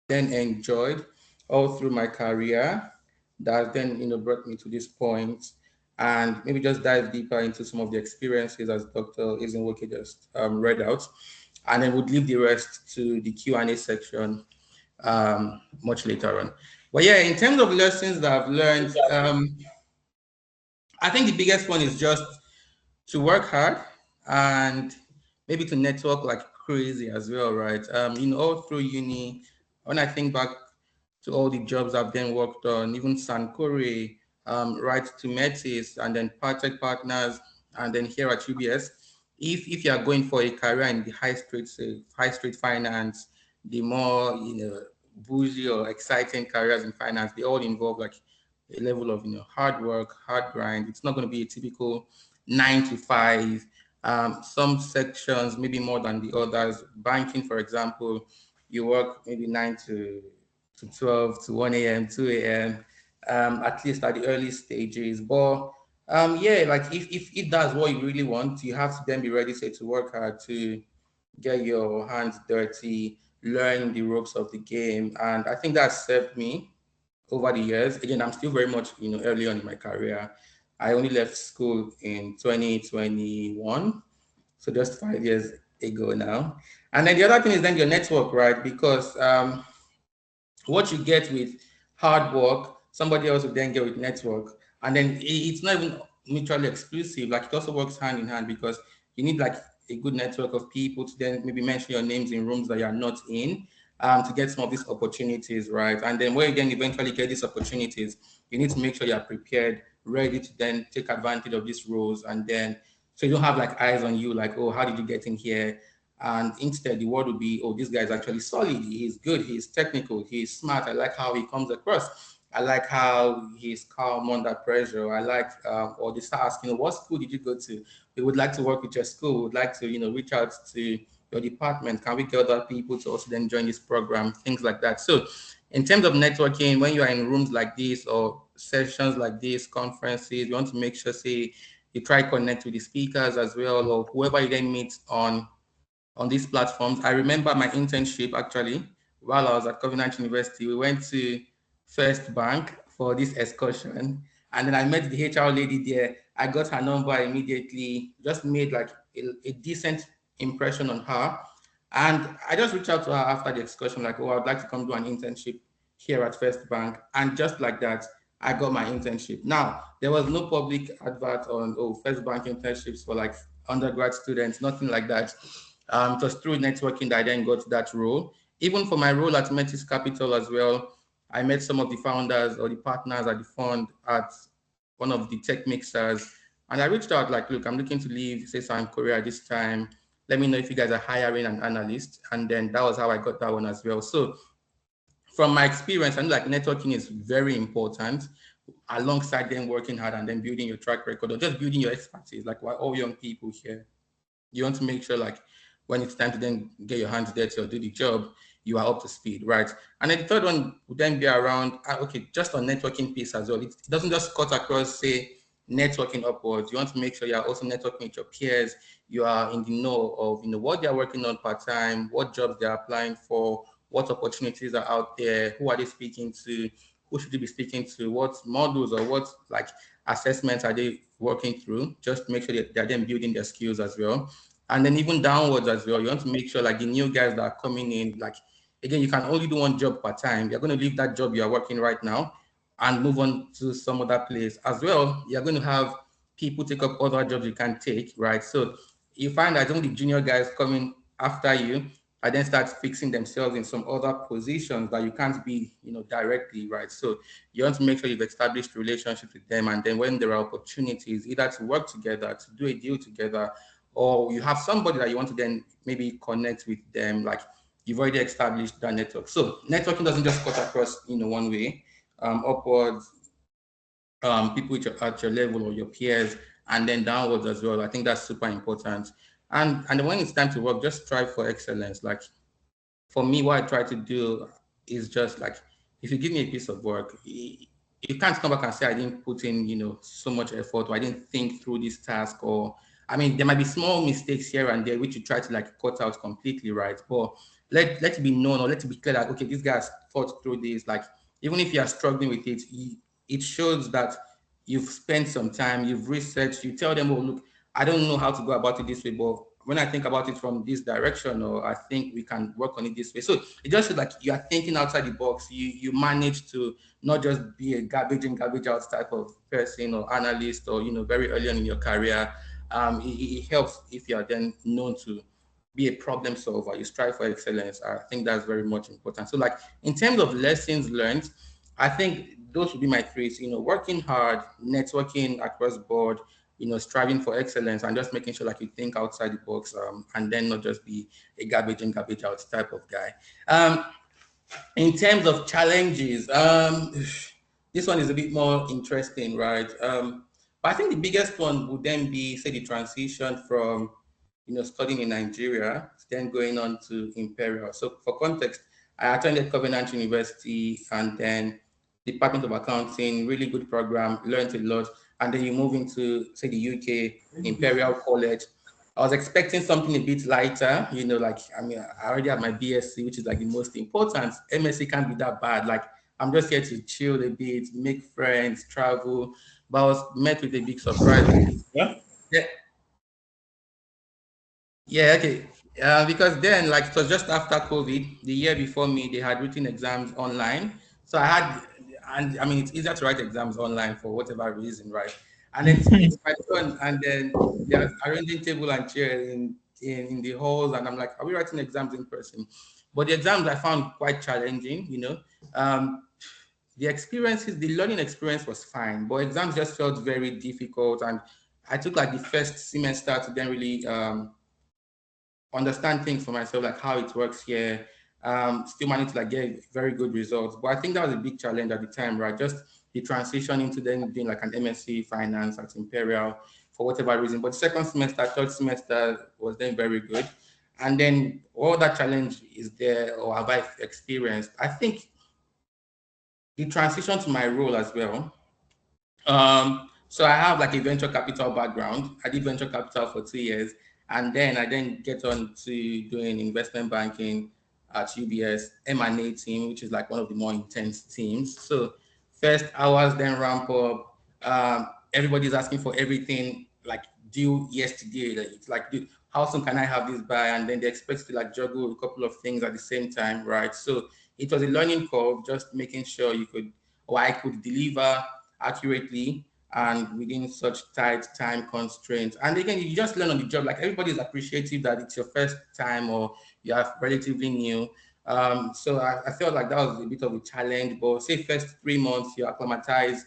then enjoyed all through my career that then brought me to this point, and maybe just dive deeper into some of the experiences as Dr. Izinwoke just read out, and then would leave the rest to the Q&A section much later on. But yeah, in terms of lessons that I've learned, I think the biggest one is just to work hard and maybe to network like crazy as well, right? All through uni, when I think back to all the jobs I've then worked on, even Sankore, right to Metis, and then Partech Partners, and then here at UBS, if you are going for a career in the high street finance, the more bougie or exciting careers in finance, they all involve like a level of hard work, hard grind. It's not going to be a typical 9 to 5. Some sections maybe more than the others. Banking, for example, you work maybe 9 to 12 to 1 a.m., 2 a.m. At least at the early stages. But yeah, like if that's what you really want, you have to then be ready, say, to work hard to get your hands dirty, learn the ropes of the game, and I think that served me over the years. Again, I'm still very much, early on in my career. I only left school in 2021, so just 5 years ago now. And then the other thing is then your network, right? Because what you get with hard work, somebody else will then get with network. And then it's not even mutually exclusive. Like it also works hand in hand because you need like a good network of people to then maybe mention your names in rooms that you're not in, to get some of these opportunities, right? And then when you then eventually get these opportunities, you need to make sure you're prepared, ready to then take advantage of these roles. And then so you don't have like eyes on you, like, oh, how did you get in here? And instead, the word would be, oh, this guy is actually solid. He's good. He's technical. He's smart. I like how he comes across. I like how he's calm under pressure. I like, or they start asking, what school did you go to? We would like to work with your school. We would like to, reach out to your department. Can we get other people to also then join this program? Things like that. So, in terms of networking, when you are in rooms like this or sessions like this, conferences, you want to make sure, say, you try connect with the speakers as well, or whoever you then meet on these platforms. I remember my internship actually while I was at Covenant University. We went to First Bank for this excursion, and then I met the HR lady there. I got her number immediately, just made like a decent impression on her. And I just reached out to her after the excursion, like, oh, I'd like to come do an internship here at First Bank. And just like that, I got my internship. Now, there was no public advert on, oh, First Bank internships for like undergrad students, nothing like that. It was through networking that I then got that role. Even for my role at Metis Capital as well, I met some of the founders or the partners at the fund at one of the tech mixers. And I reached out like, look, I'm looking to leave, say, South Korea this time. Let me know if you guys are hiring an analyst. And then that was how I got that one as well. So from my experience, I know like networking is very important alongside them working hard and then building your track record or just building your expertise. Like we're all young people here, you want to make sure like when it's time to then get your hands dirty or do the job, you are up to speed, right? And then the third one would then be around, okay, just on networking piece as well. It doesn't just cut across, say, networking upwards. You want to make sure you're also networking with your peers. You are in the know of, what they're working on part-time, what jobs they're applying for, what opportunities are out there, who are they speaking to, who should they be speaking to, what models or what like assessments are they working through, just to make sure that they're then building their skills as well. And then even downwards as well, you want to make sure like the new guys that are coming in, like again, you can only do one job per time. You're going to leave that job you're working right now and move on to some other place as well. You're going to have people take up other jobs you can take, right? So you find that only the junior guys coming after you and then start fixing themselves in some other positions that you can't be, directly, right? So you want to make sure you've established relationships with them, and then when there are opportunities, either to work together, to do a deal together, or you have somebody that you want to then maybe connect with them, like you've already established that network. So networking doesn't just cut across, one way, upwards, people at your level or your peers, and then downwards as well. I think that's super important. And when it's time to work, just strive for excellence. Like for me, what I try to do is just like, if you give me a piece of work, you can't come back and say I didn't put in, so much effort, or I didn't think through this task, or I mean, there might be small mistakes here and there which you try to like cut out completely, right? But let it be known, or let it be clear that okay, this guy has thought through this. Like even if you are struggling with it, it shows that you've spent some time, you've researched. You tell them, oh look, I don't know how to go about it this way, but when I think about it from this direction, or I think we can work on it this way. So it just feels like you are thinking outside the box. You manage to not just be a garbage in, garbage out type of person or analyst, or very early on in your career. It helps if you are then known to be a problem solver. You strive for excellence. I think that's very much important. So, like in terms of lessons learned, I think those would be my threes. Working hard, networking across board, striving for excellence, and just making sure like you think outside the box, and then not just be a garbage in, garbage out type of guy. In terms of challenges, this one is a bit more interesting, right? But I think the biggest one would then be, say, the transition from, studying in Nigeria, then going on to Imperial. So for context, I attended Covenant University and then Department of Accounting, really good program, learned a lot. And then you move into, say, the UK, Imperial College. I was expecting something a bit lighter, like, I mean, I already have my BSc, which is like the most important. MSc can't be that bad. Like, I'm just here to chill a bit, make friends, travel. But I was met with a big surprise. Yeah. Yeah, yeah, okay. Because then, like, it was just after COVID, the year before me, they had written exams online. So I had, and I mean, it's easier to write exams online for whatever reason, right? And then it's my turn, and then they're arranging table and chair in the halls, and I'm like, are we writing exams in person? But the exams I found quite challenging. The experiences, the learning experience was fine, but exams just felt very difficult, and I took like the first semester to then really understand things for myself, like how it works here. Still managed to like get very good results, but I think that was a big challenge at the time, right? Just the transition into then doing like an MSc finance at Imperial for whatever reason. But second semester, third semester was then very good, and then all that challenge is there, or have I experienced? I think the transition to my role as well. So I have like a venture capital background. I did venture capital for 2 years, and then I then get on to doing investment banking at UBS M&A team, which is like one of the more intense teams. So first hours, then ramp up. Everybody's asking for everything like due yesterday. Like, it's like, dude, how soon can I have this by? And then they expect to like juggle a couple of things at the same time, right? So it was a learning curve, just making sure you could, or I could deliver accurately and within such tight time constraints. And again, you just learn on the job. Like everybody is appreciative that it's your first time or you are relatively new. So I felt like that was a bit of a challenge. But say first 3 months you acclimatize,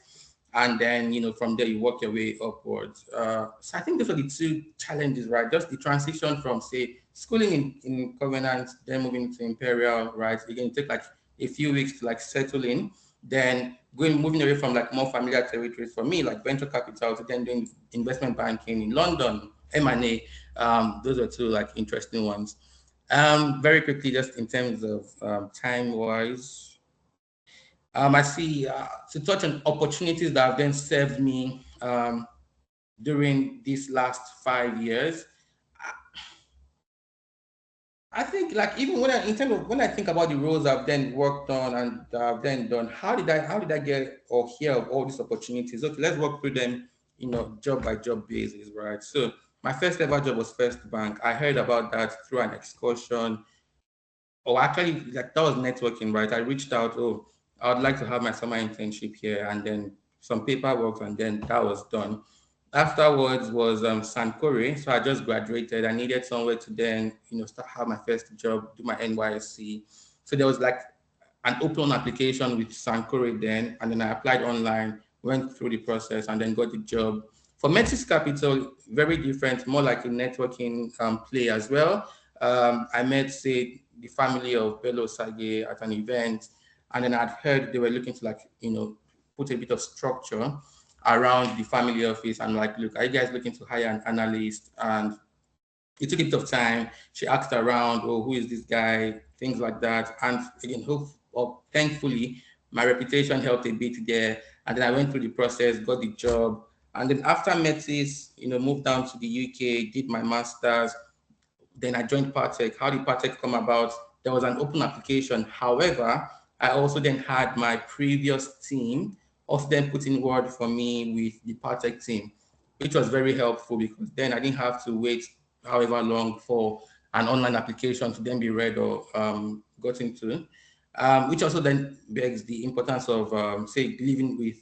and then from there you work your way upwards. So I think those are the two challenges, right? Just the transition from say schooling in Covenant, then moving to Imperial, right? Again, it take like a few weeks to like settle in, then moving away from like more familiar territories for me, like venture capital, to then doing investment banking in London, M&A. Those are two like interesting ones. Very quickly, just in terms of time wise, I see to touch on opportunities that have then served me during these last 5 years. I think like even when in terms of when I think about the roles I've then worked on and I've then done, how did I get or hear of all these opportunities? Okay, let's walk through them, job by job basis, right? So my first ever job was First Bank. I heard about that through an excursion. Oh, actually, like that was networking, right? I reached out. Oh, I would like to have my summer internship here, and then some paperwork, and then that was done. Afterwards was Sankore. So I just graduated. I needed somewhere to then, start have my first job, do my NYSC. So there was like an open application with Sankore then, and then I applied online, went through the process, and then got the job. For Metis Capital, very different, more like a networking play as well. I met, say, the family of Bello Sage at an event, and then I'd heard they were looking to like, put a bit of structure around the family office. And like, look, are you guys looking to hire an analyst? And it took a bit of time. She asked around, oh, who is this guy? Things like that. And again, thankfully, my reputation helped a bit there. And then I went through the process, got the job. And then after Metis, moved down to the UK, did my master's. Then I joined Partech. How did Partech come about? there was an open application. However, I also then had my previous team also then put in word for me with the Partech team, which was very helpful because then I didn't have to wait however long for an online application to then be read or got into, which also then begs the importance of, say, living with,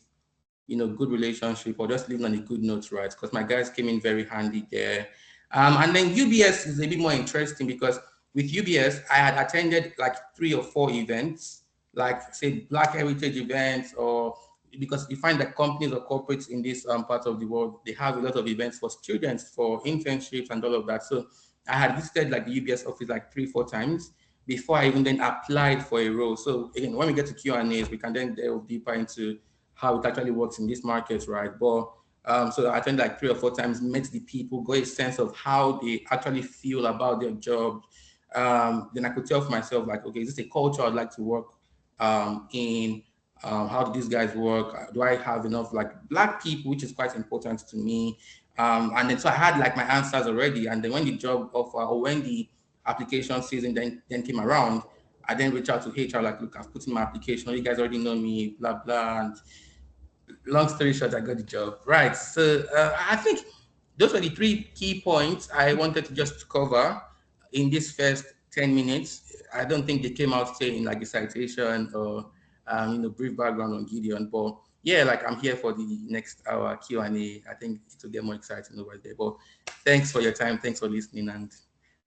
good relationship or just living on a good note, right? Because my guys came in very handy there. And then UBS is a bit more interesting because with UBS, I had attended like 3 or 4 events, like say Black Heritage events, or because you find that companies or corporates in this part of the world, they have a lot of events for students, for internships and all of that. So I had visited like the UBS office like 3, 4 times before I even then applied for a role. So again, when we get to Q&As, we can then delve deeper into how it actually works in this market, right? But so I attended like 3 or 4 times, met the people, got a sense of how they actually feel about their job. Then I could tell for myself, like, okay, is this a culture I'd like to work in? How do these guys work? Do I have enough like Black people, which is quite important to me? And then so I had like my answers already. And then when the job offer or when the application season then came around, I then reached out to HR, like, look, I've put in my application. You guys already know me, blah, blah. And long story short, I got the job. Right. So I think those were the 3 key points I wanted to just cover in this first 10 minutes. I don't think they came out saying like a citation or brief background on Gideon, but yeah, like I'm here for the next hour Q&A. I think it will get more exciting over there. But thanks for your time. Thanks for listening. And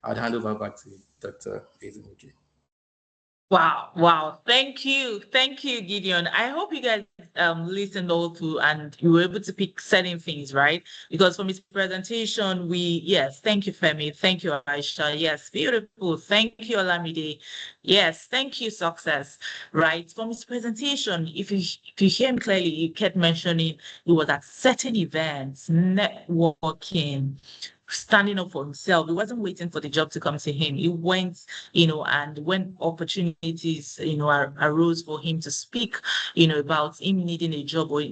I'll hand over back to Dr. Ezemoke. Wow, wow. Thank you, Gideon. I hope you guys listened all through and you were able to pick certain things, right? Because from his presentation, yes, thank you, Femi. Thank you, Aisha. Yes, beautiful. Thank you, Olamide. Yes, thank you, Success. Right. From his presentation, if you hear him clearly, he kept mentioning he was at certain events, networking, standing up for himself. He wasn't waiting for the job to come to him. He went, and when opportunities, arose for him to speak, about him needing a job or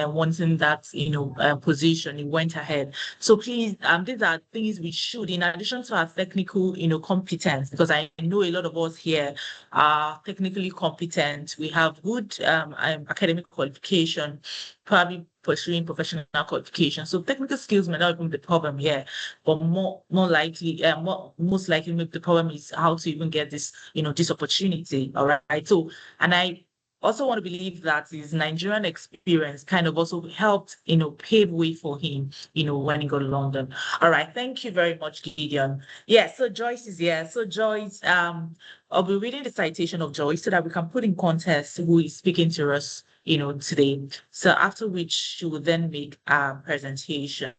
wanting that, position, he went ahead. So please, these are things we should, in addition to our technical, competence, because I know a lot of us here are technically competent. We have good academic qualification, probably pursuing professional qualification. So technical skills may not even be the problem here, but most likely maybe the problem is how to even get this opportunity. All right. So, and I also want to believe that his Nigerian experience kind of also helped, pave way for him, when he got to London. All right. Thank you very much, Gideon. Yeah, so Joyce is here. So Joyce, I'll be reading the citation of Joyce so that we can put in context who is speaking to us, today. So after which she will then make a presentation.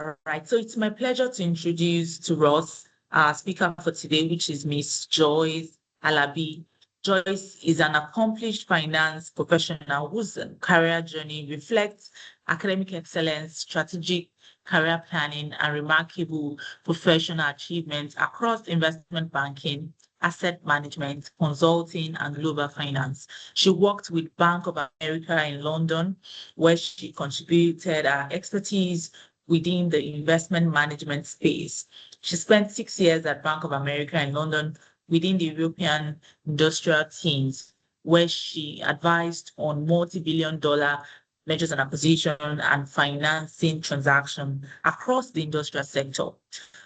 All right, so it's my pleasure to introduce to us our speaker for today, which is Miss Joyce Alabi. Joyce is an accomplished finance professional whose career journey reflects academic excellence, strategic career planning, and remarkable professional achievements across investment banking, asset management, consulting, and global finance. She worked with Bank of America in London, where she contributed her expertise within the investment management space. She spent 6 years at Bank of America in London within the European industrial teams, where she advised on multi-billion-dollar mergers and acquisition and financing transactions across the industrial sector.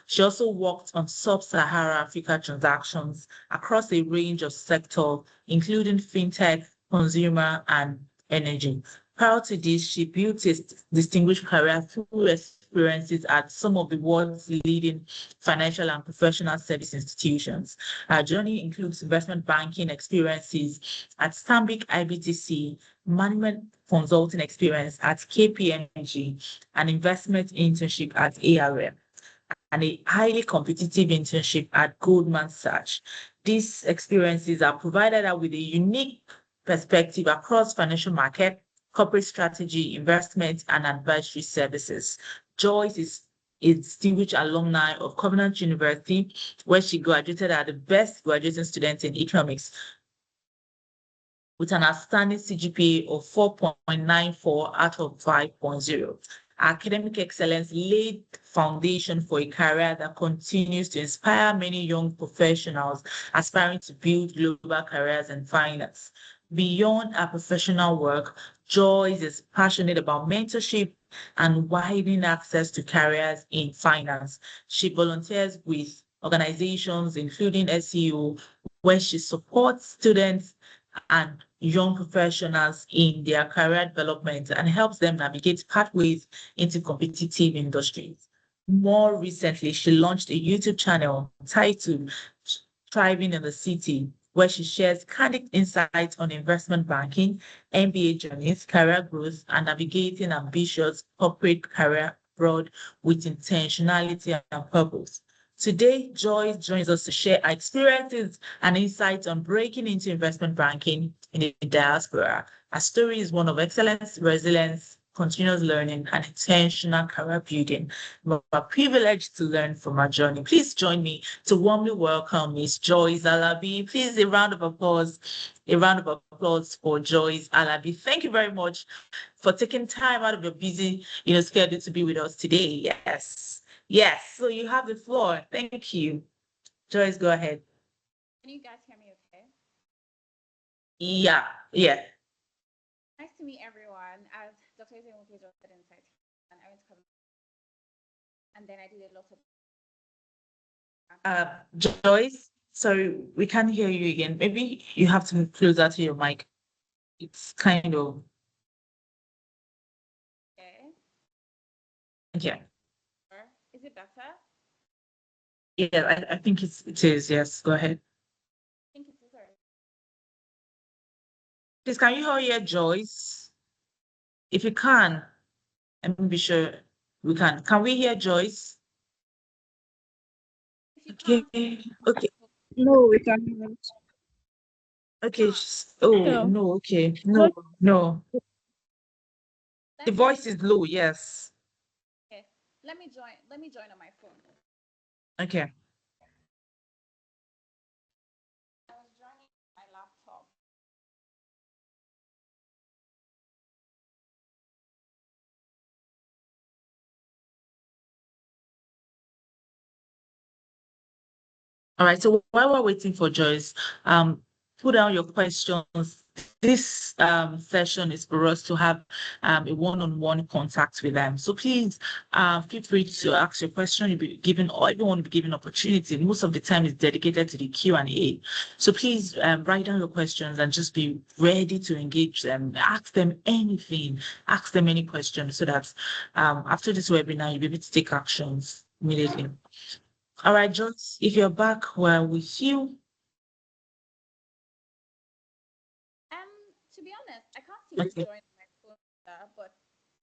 She also worked on sub-Saharan Africa transactions across a range of sectors, including fintech, consumer, and energy. Prior to this, she built a distinguished career through experiences at some of the world's leading financial and professional service institutions. Her journey includes investment banking experiences at Stanbic IBTC, management consulting experience at KPMG, an investment internship at ARM, and a highly competitive internship at Goldman Sachs. These experiences are provided her with a unique perspective across financial market, corporate strategy, investment, and advisory services. Joyce is a distinguished alumni of Covenant University, where she graduated as the best graduating student in economics with an outstanding CGPA of 4.94 out of 5.0. academic excellence laid foundation for a career that continues to inspire many young professionals aspiring to build global careers in finance. Beyond her professional work, Joyce is passionate about mentorship and widening access to careers in finance. She volunteers with organizations including SEO, where she supports students and young professionals in their career development and helps them navigate pathways into competitive industries. More recently, she launched a YouTube channel titled Thriving in the City, where she shares candid insights on investment banking, MBA journeys, career growth, and navigating ambitious corporate career abroad with intentionality and purpose. Today, Joyce joins us to share her experiences and insights on breaking into investment banking in the diaspora. Her story is one of excellence, resilience, continuous learning, and intentional career building. We're privileged to learn from her journey. Please join me to warmly welcome Miss Joyce Alabi. Please, a round of applause. A round of applause for Joyce Alabi. Thank you very much for taking time out of your busy, schedule to be with us today. Yes. Yes. So you have the floor. Thank you. Joyce, go ahead. Can you guys hear me okay? Yeah. Yeah. Nice to meet everyone. As Dr. Ezemoke just said inside, and I went to come, and then I did a lot of. Joyce, sorry, we can't hear you again. Maybe you have to move closer to your mic. It's kind of, Okay. yeah. Or is it better? Yeah, I think it is. Yes, go ahead. I think it's better. Please, can you hear Joyce? If you can, I'm be sure we can. Can we hear Joyce? If you Okay. can't, Okay. No, we can't. Okay. Oh, No. no. Okay. Not No, no. The let me voice is low. Yes. okay. Let me join. Let me join on my phone. Okay. I was joining my laptop. All right. So while we're waiting for Joyce, put down your questions. This session is for us to have a one-on-one contact with them. So please feel free to ask your question. You'll be given, or everyone will be given opportunity. Most of the time is dedicated to the Q&A. So please write down your questions and just be ready to engage them. Ask them anything. Ask them any question so that after this webinar, you'll be able to take actions immediately. All right, Joyce, if you're back, we're with you. To be honest, I can't seem to Okay. join my phone, but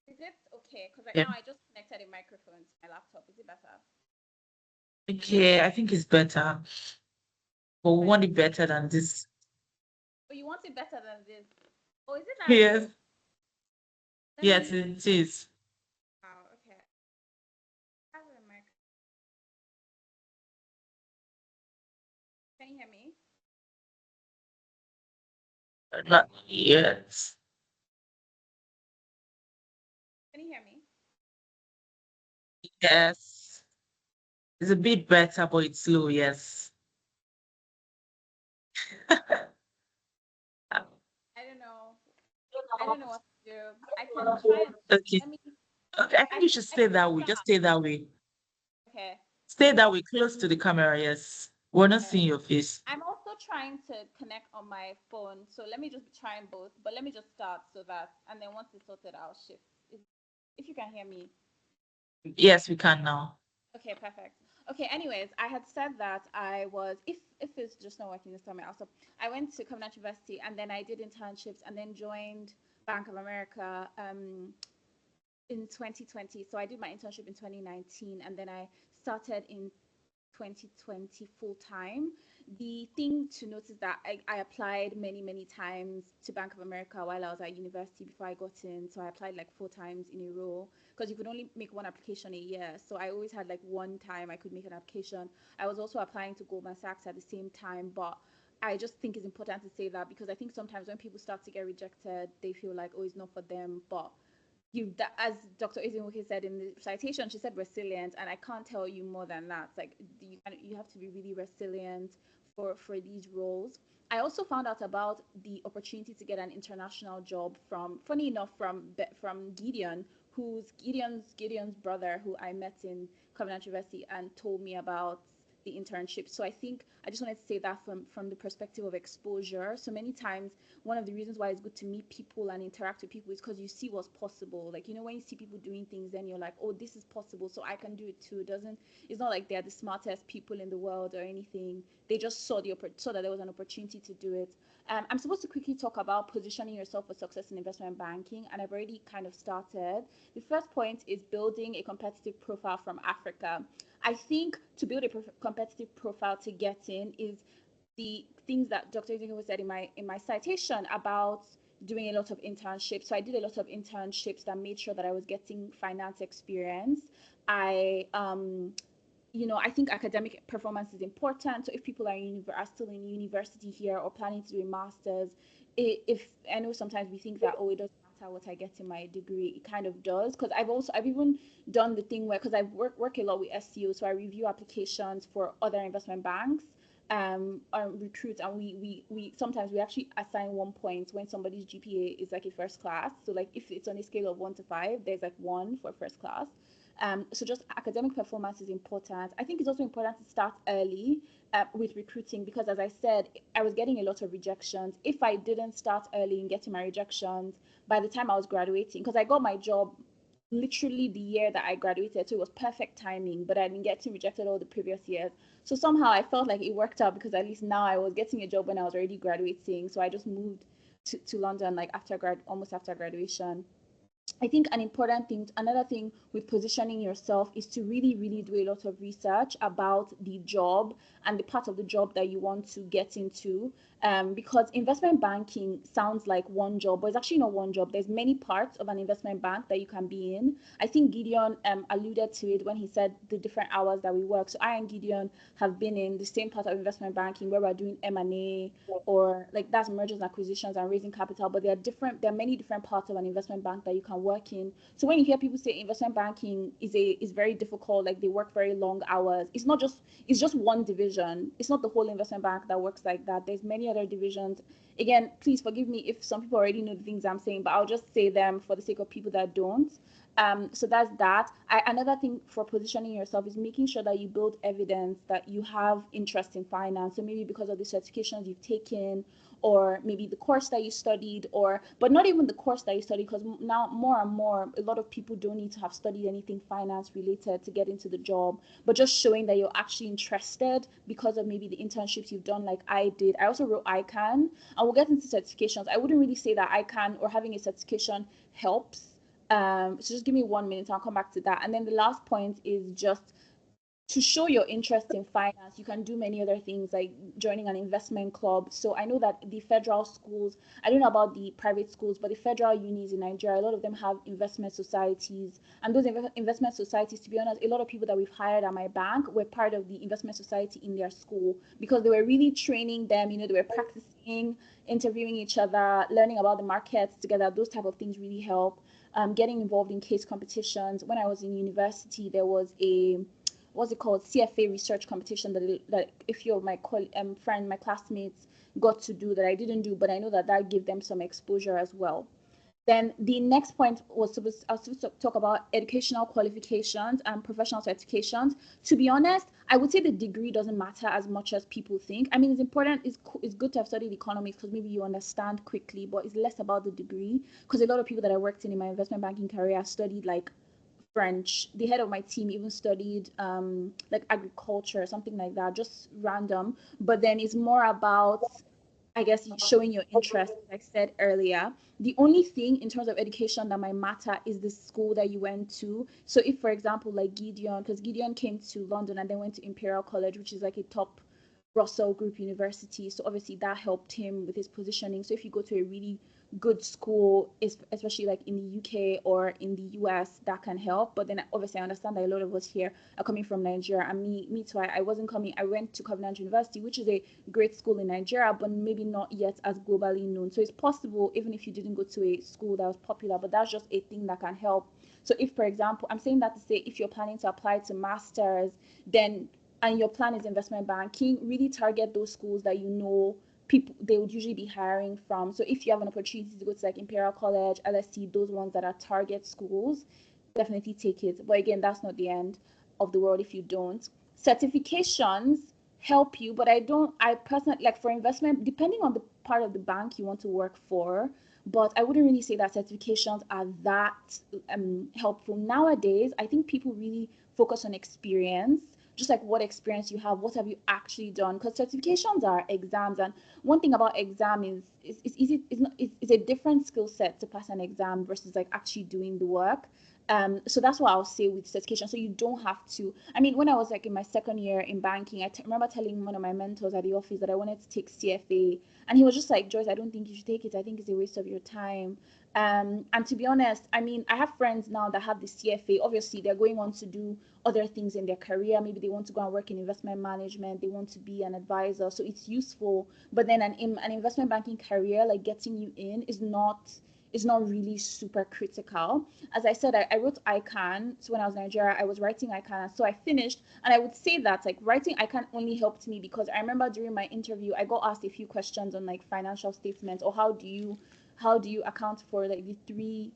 is it okay? Because right Yeah. now I just connected a microphone to my laptop. Is it better? Okay, I think it's better, but we Right. want it better than this. Oh, you want it better than this? Oh, is it that Yes, low? Let yes, me. it is. Wow. Okay. I have a mic. Can you hear me? Not yes. Can you hear me? Yes. It's a bit better, but it's slow, yes. I don't know. I don't know what to do. I can try and Okay. let me. Okay, I think you should I stay can that way. Just start. stay that way. Okay. Stay that way, close to the camera, yes. We're not Uh, seeing your face. I'm also trying to connect on my phone, so let me just be trying both. But let me just start so that, and then once it's sorted, I'll shift. If you can hear me. Yes, we can now. Okay, perfect. Okay, anyways, I had said that I was, if it's just not working this time, also I went to Covenant University and then I did internships and then joined Bank of America in 2020. So I did my internship in 2019 and then I started in 2020 full time. The thing to notice that I applied many times to Bank of America while I was at university before I got in. So I applied like 4 times in a row because you could only make one application a year. So I always had like one time I could make an application. I was also applying to Goldman Sachs at the same time, but I just think it's important to say that because I think sometimes when people start to get rejected, they feel like, oh, it's not for them. But as Dr. Ezinwoke said in the citation, she said resilient, and I can't tell you more than that. Like you have to be really resilient for these roles. I also found out about the opportunity to get an international job from, funny enough, from Gideon, who's Gideon's brother, who I met in Covenant University and told me about the internship. So I think I just wanted to say that from the perspective of exposure. So many times, one of the reasons why it's good to meet people and interact with people is because you see what's possible. Like, when you see people doing things, then you're like, oh, this is possible, so I can do it too. It's not like they're the smartest people in the world or anything. They just saw that there was an opportunity to do it. I'm supposed to quickly talk about positioning yourself for success in investment banking, and I've already kind of started. The first point is building a competitive profile from Africa. I think to build a competitive profile to get in is the things that Dr. Ezingo said in my citation about doing a lot of internships. So I did a lot of internships that made sure that I was getting finance experience. I think academic performance is important. So if people are still in university here or planning to do a master's, if I know sometimes we think that, oh, it doesn't matter what I get in my degree, it kind of does. Because I've even done the thing where, because I work a lot with SEO, so I review applications for other investment banks, recruit, and we sometimes we actually assign 1 point when somebody's GPA is like a first class. So like if it's on a scale of 1 to 5, there's like 1 for first class. So just academic performance is important. I think it's also important to start early with recruiting, because as I said, I was getting a lot of rejections. If I didn't start early in getting my rejections, by the time I was graduating, because I got my job literally the year that I graduated, so it was perfect timing, but I didn't get rejected all the previous years. So somehow I felt like it worked out, because at least now I was getting a job when I was already graduating. So I just moved to London like almost after graduation. I think another thing with positioning yourself is to really, really do a lot of research about the job and the part of the job that you want to get into. Because investment banking sounds like one job, but it's actually not one job. There's many parts of an investment bank that you can be in. I think Gideon alluded to it when he said the different hours that we work. So I and Gideon have been in the same part of investment banking where we're doing M&A, or like that's mergers and acquisitions and raising capital. But there are many different parts of an investment bank that you can work in. So when you hear people say investment banking is very difficult, like they work very long hours, it's just one division. It's not the whole investment bank that works like that. There's many other divisions. Again, please forgive me if some people already know the things I'm saying, but I'll just say them for the sake of people that don't. So that's that. Another thing for positioning yourself is making sure that you build evidence that you have interest in finance. So maybe because of the certifications you've taken, or maybe the course that you studied, but not even the course that you studied, because now more and more, a lot of people don't need to have studied anything finance related to get into the job, but just showing that you're actually interested because of maybe the internships you've done, like I did. I also wrote ICANN, and we'll get into certifications. I wouldn't really say that ICANN or having a certification helps. So just give me 1 minute, I'll come back to that. And then the last point is just to show your interest in finance. You can do many other things like joining an investment club. So I know that the federal schools, I don't know about the private schools, but the federal unis in Nigeria, a lot of them have investment societies. And those investment societies, to be honest, a lot of people that we've hired at my bank were part of the investment society in their school, because they were really training them. They were practicing, interviewing each other, learning about the markets together. Those type of things really help. Getting involved in case competitions. When I was in university, there was a what's it called, CFA research competition that a few of my my classmates got to do, that I didn't do, but I know that gave them some exposure as well. Then the next point I was supposed to talk about educational qualifications and professional certifications. To be honest, I would say the degree doesn't matter as much as people think. I mean, it's important, it's good to have studied economics because maybe you understand quickly, but it's less about the degree, because a lot of people that I worked in my investment banking career studied like French. The head of my team even studied like agriculture, something like that, just random. But then it's more about, I guess, showing your interest, like I said earlier. The only thing in terms of education that might matter is the school that you went to. So if, for example, like Gideon, because Gideon came to London and then went to Imperial College, which is like a top Russell Group University. So obviously that helped him with his positioning. So if you go to a really good school, especially like in the UK or in the US, that can help. But then obviously I understand that a lot of us here are coming from Nigeria, and me too. I wasn't coming. I went to Covenant University, which is a great school in Nigeria, but maybe not yet as globally known. So it's possible even if you didn't go to a school that was popular, but that's just a thing that can help. So if, for example, I'm saying that to say if you're planning to apply to masters, then and your plan is investment banking, really target those schools that you know people they would usually be hiring from. So if you have an opportunity to go to like Imperial College, LSE, those ones that are target schools, definitely take it. But again, that's not the end of the world if you don't. Certifications help you, but I personally, like for investment, depending on the part of the bank you want to work for, but I wouldn't really say that certifications are that helpful. Nowadays, I think people really focus on experience, just like what experience you have, what have you actually done? Because certifications are exams, and one thing about exam is it's easy. It's a different skill set to pass an exam versus like actually doing the work. So that's what I'll say with certification. So you don't have to. I mean, when I was like in my second year in banking, remember telling one of my mentors at the office that I wanted to take CFA, and he was just like, Joyce, I don't think you should take it. I think it's a waste of your time. And to be honest, I mean, I have friends now that have the CFA. Obviously, they're going on to do other things in their career. Maybe they want to go and work in investment management. They want to be an advisor. So it's useful. But then an investment banking career, like getting you in, is not really super critical. As I said, I wrote ICANN. So when I was in Nigeria, I was writing ICANN. So I finished, and I would say that like writing ICANN only helped me because I remember during my interview, I got asked a few questions on like financial statements or how do you account for like the three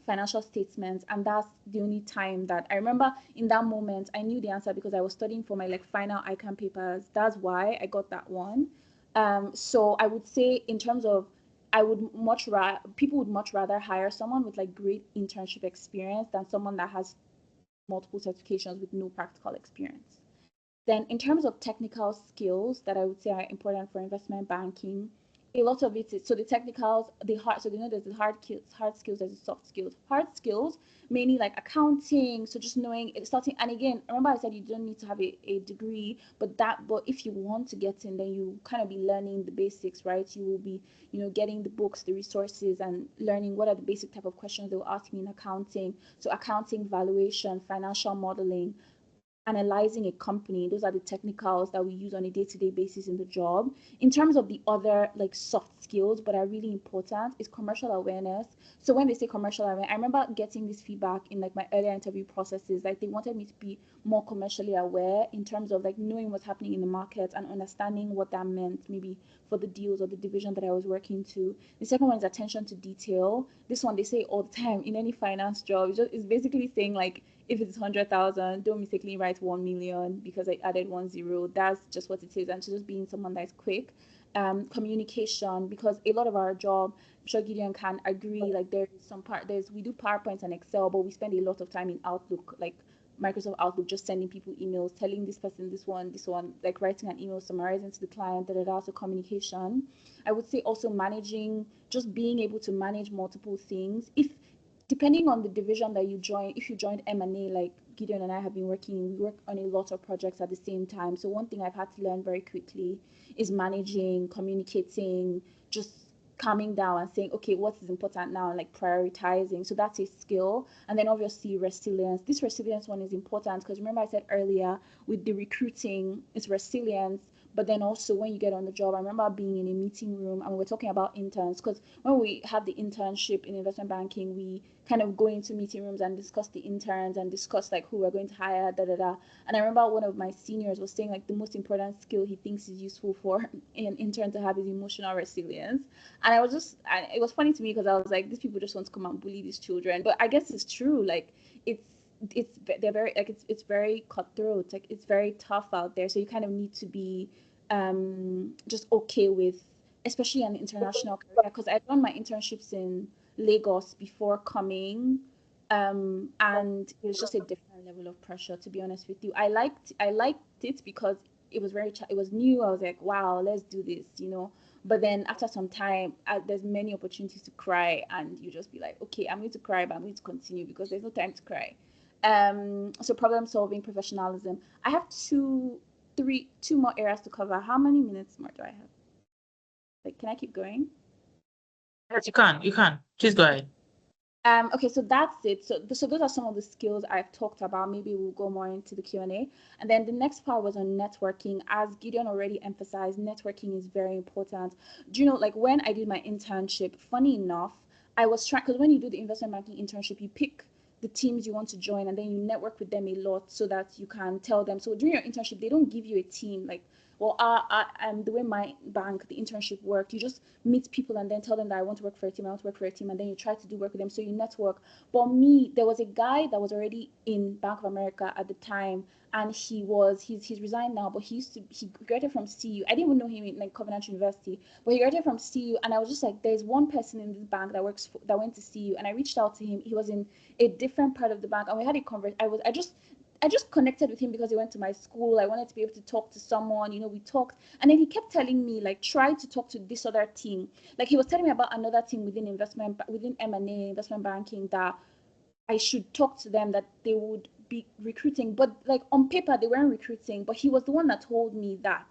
financial statements, and that's the only time that I remember in that moment I knew the answer because I was studying for my like final ICANN papers. That's why I got that one. So I would say in terms of people would much rather hire someone with like great internship experience than someone that has multiple certifications with no practical experience. Then in terms of technical skills that I would say are important for investment banking, a lot of it is so the technicals, the hard, so you know there's the hard skills, there's the soft skills. Hard skills, mainly like accounting, so just knowing it starting, and again, remember I said you don't need to have a degree, but if you want to get in, then you kind of be learning the basics, right? You will be, getting the books, the resources, and learning what are the basic type of questions they will ask me in accounting. So accounting, valuation, financial modeling, analyzing a company. Those are the technicals that we use on a day-to-day basis in the job. In terms of the other like soft skills but are really important is commercial awareness. So when they say commercial awareness, I remember getting this feedback in like my earlier interview processes, like they wanted me to be more commercially aware in terms of like knowing what's happening in the market and understanding what that meant maybe for the deals or the division that I was working to. The second one is attention to detail. This one they say all the time in any finance job. It's basically saying like if it's 100,000, don't mistakenly write 1 million because I added 1 0. That's just what it is. And to just being someone that's quick. Communication, because a lot of our job, I'm sure Gideon can agree, like we do PowerPoint and Excel, but we spend a lot of time in Outlook, like Microsoft Outlook, just sending people emails, telling this person this one, like writing an email, summarizing to the client, So communication. I would say also managing, just being able to manage multiple things. Depending on the division that you join, if you joined M&A, like Gideon and I have been we work on a lot of projects at the same time. So one thing I've had to learn very quickly is managing, communicating, just calming down and saying, okay, what is important now, and like prioritizing. So that's a skill. And then obviously resilience. This resilience one is important because remember I said earlier with the recruiting, it's resilience. But then also when you get on the job, I remember being in a meeting room and we were talking about interns, because when we have the internship in investment banking, we kind of go into meeting rooms and discuss the interns and discuss like who we're going to hire, And I remember one of my seniors was saying like the most important skill he thinks is useful for an intern to have is emotional resilience. And it was funny to me because I was like, these people just want to come and bully these children. But I guess it's true. Like they're very like it's very cutthroat. Like it's very tough out there. So you kind of need to be just okay with, especially an international career, because I've done my internships in Lagos before coming, and it was just a different level of pressure, to be honest with you. I liked it because it was it was new. I was like, wow, let's do this. But then after some time, there's many opportunities to cry, and you just be like, okay, I'm going to cry, but I'm going to continue because there's no time to cry. So problem solving, professionalism. I have two two more areas to cover. How many minutes more do I have? Like, can I keep going? Yes, you can. You can. Please go ahead. Okay, so that's it. So those are some of the skills I've talked about. Maybe we'll go more into the Q&A. And then the next part was on networking. As Gideon already emphasized, networking is very important. Do you know, like when I did my internship, funny enough, I was trying, because when you do the investment banking internship, you pick the teams you want to join and then you network with them a lot so that you can tell them. So during your internship, they don't give you a team like, well, the way my bank, the internship worked, you just meet people and then tell them that I want to work for a team, I want to work for a team, and then you try to do work with them. So you network. But me, there was a guy that was already in Bank of America at the time, and he's resigned now, but he graduated from CU. I didn't even know him in like Covenant University, but he graduated from CU, and I was just like, there's one person in this bank that went to CU, and I reached out to him. He was in a different part of the bank, and we had a conversation. I just connected with him because he went to my school. I wanted to be able to talk to someone, we talked. And then he kept telling me, like, try to talk to this other team. Like, he was telling me about another team within M&A, investment banking, that I should talk to them, that they would be recruiting. But, like, on paper, they weren't recruiting. But he was the one that told me that.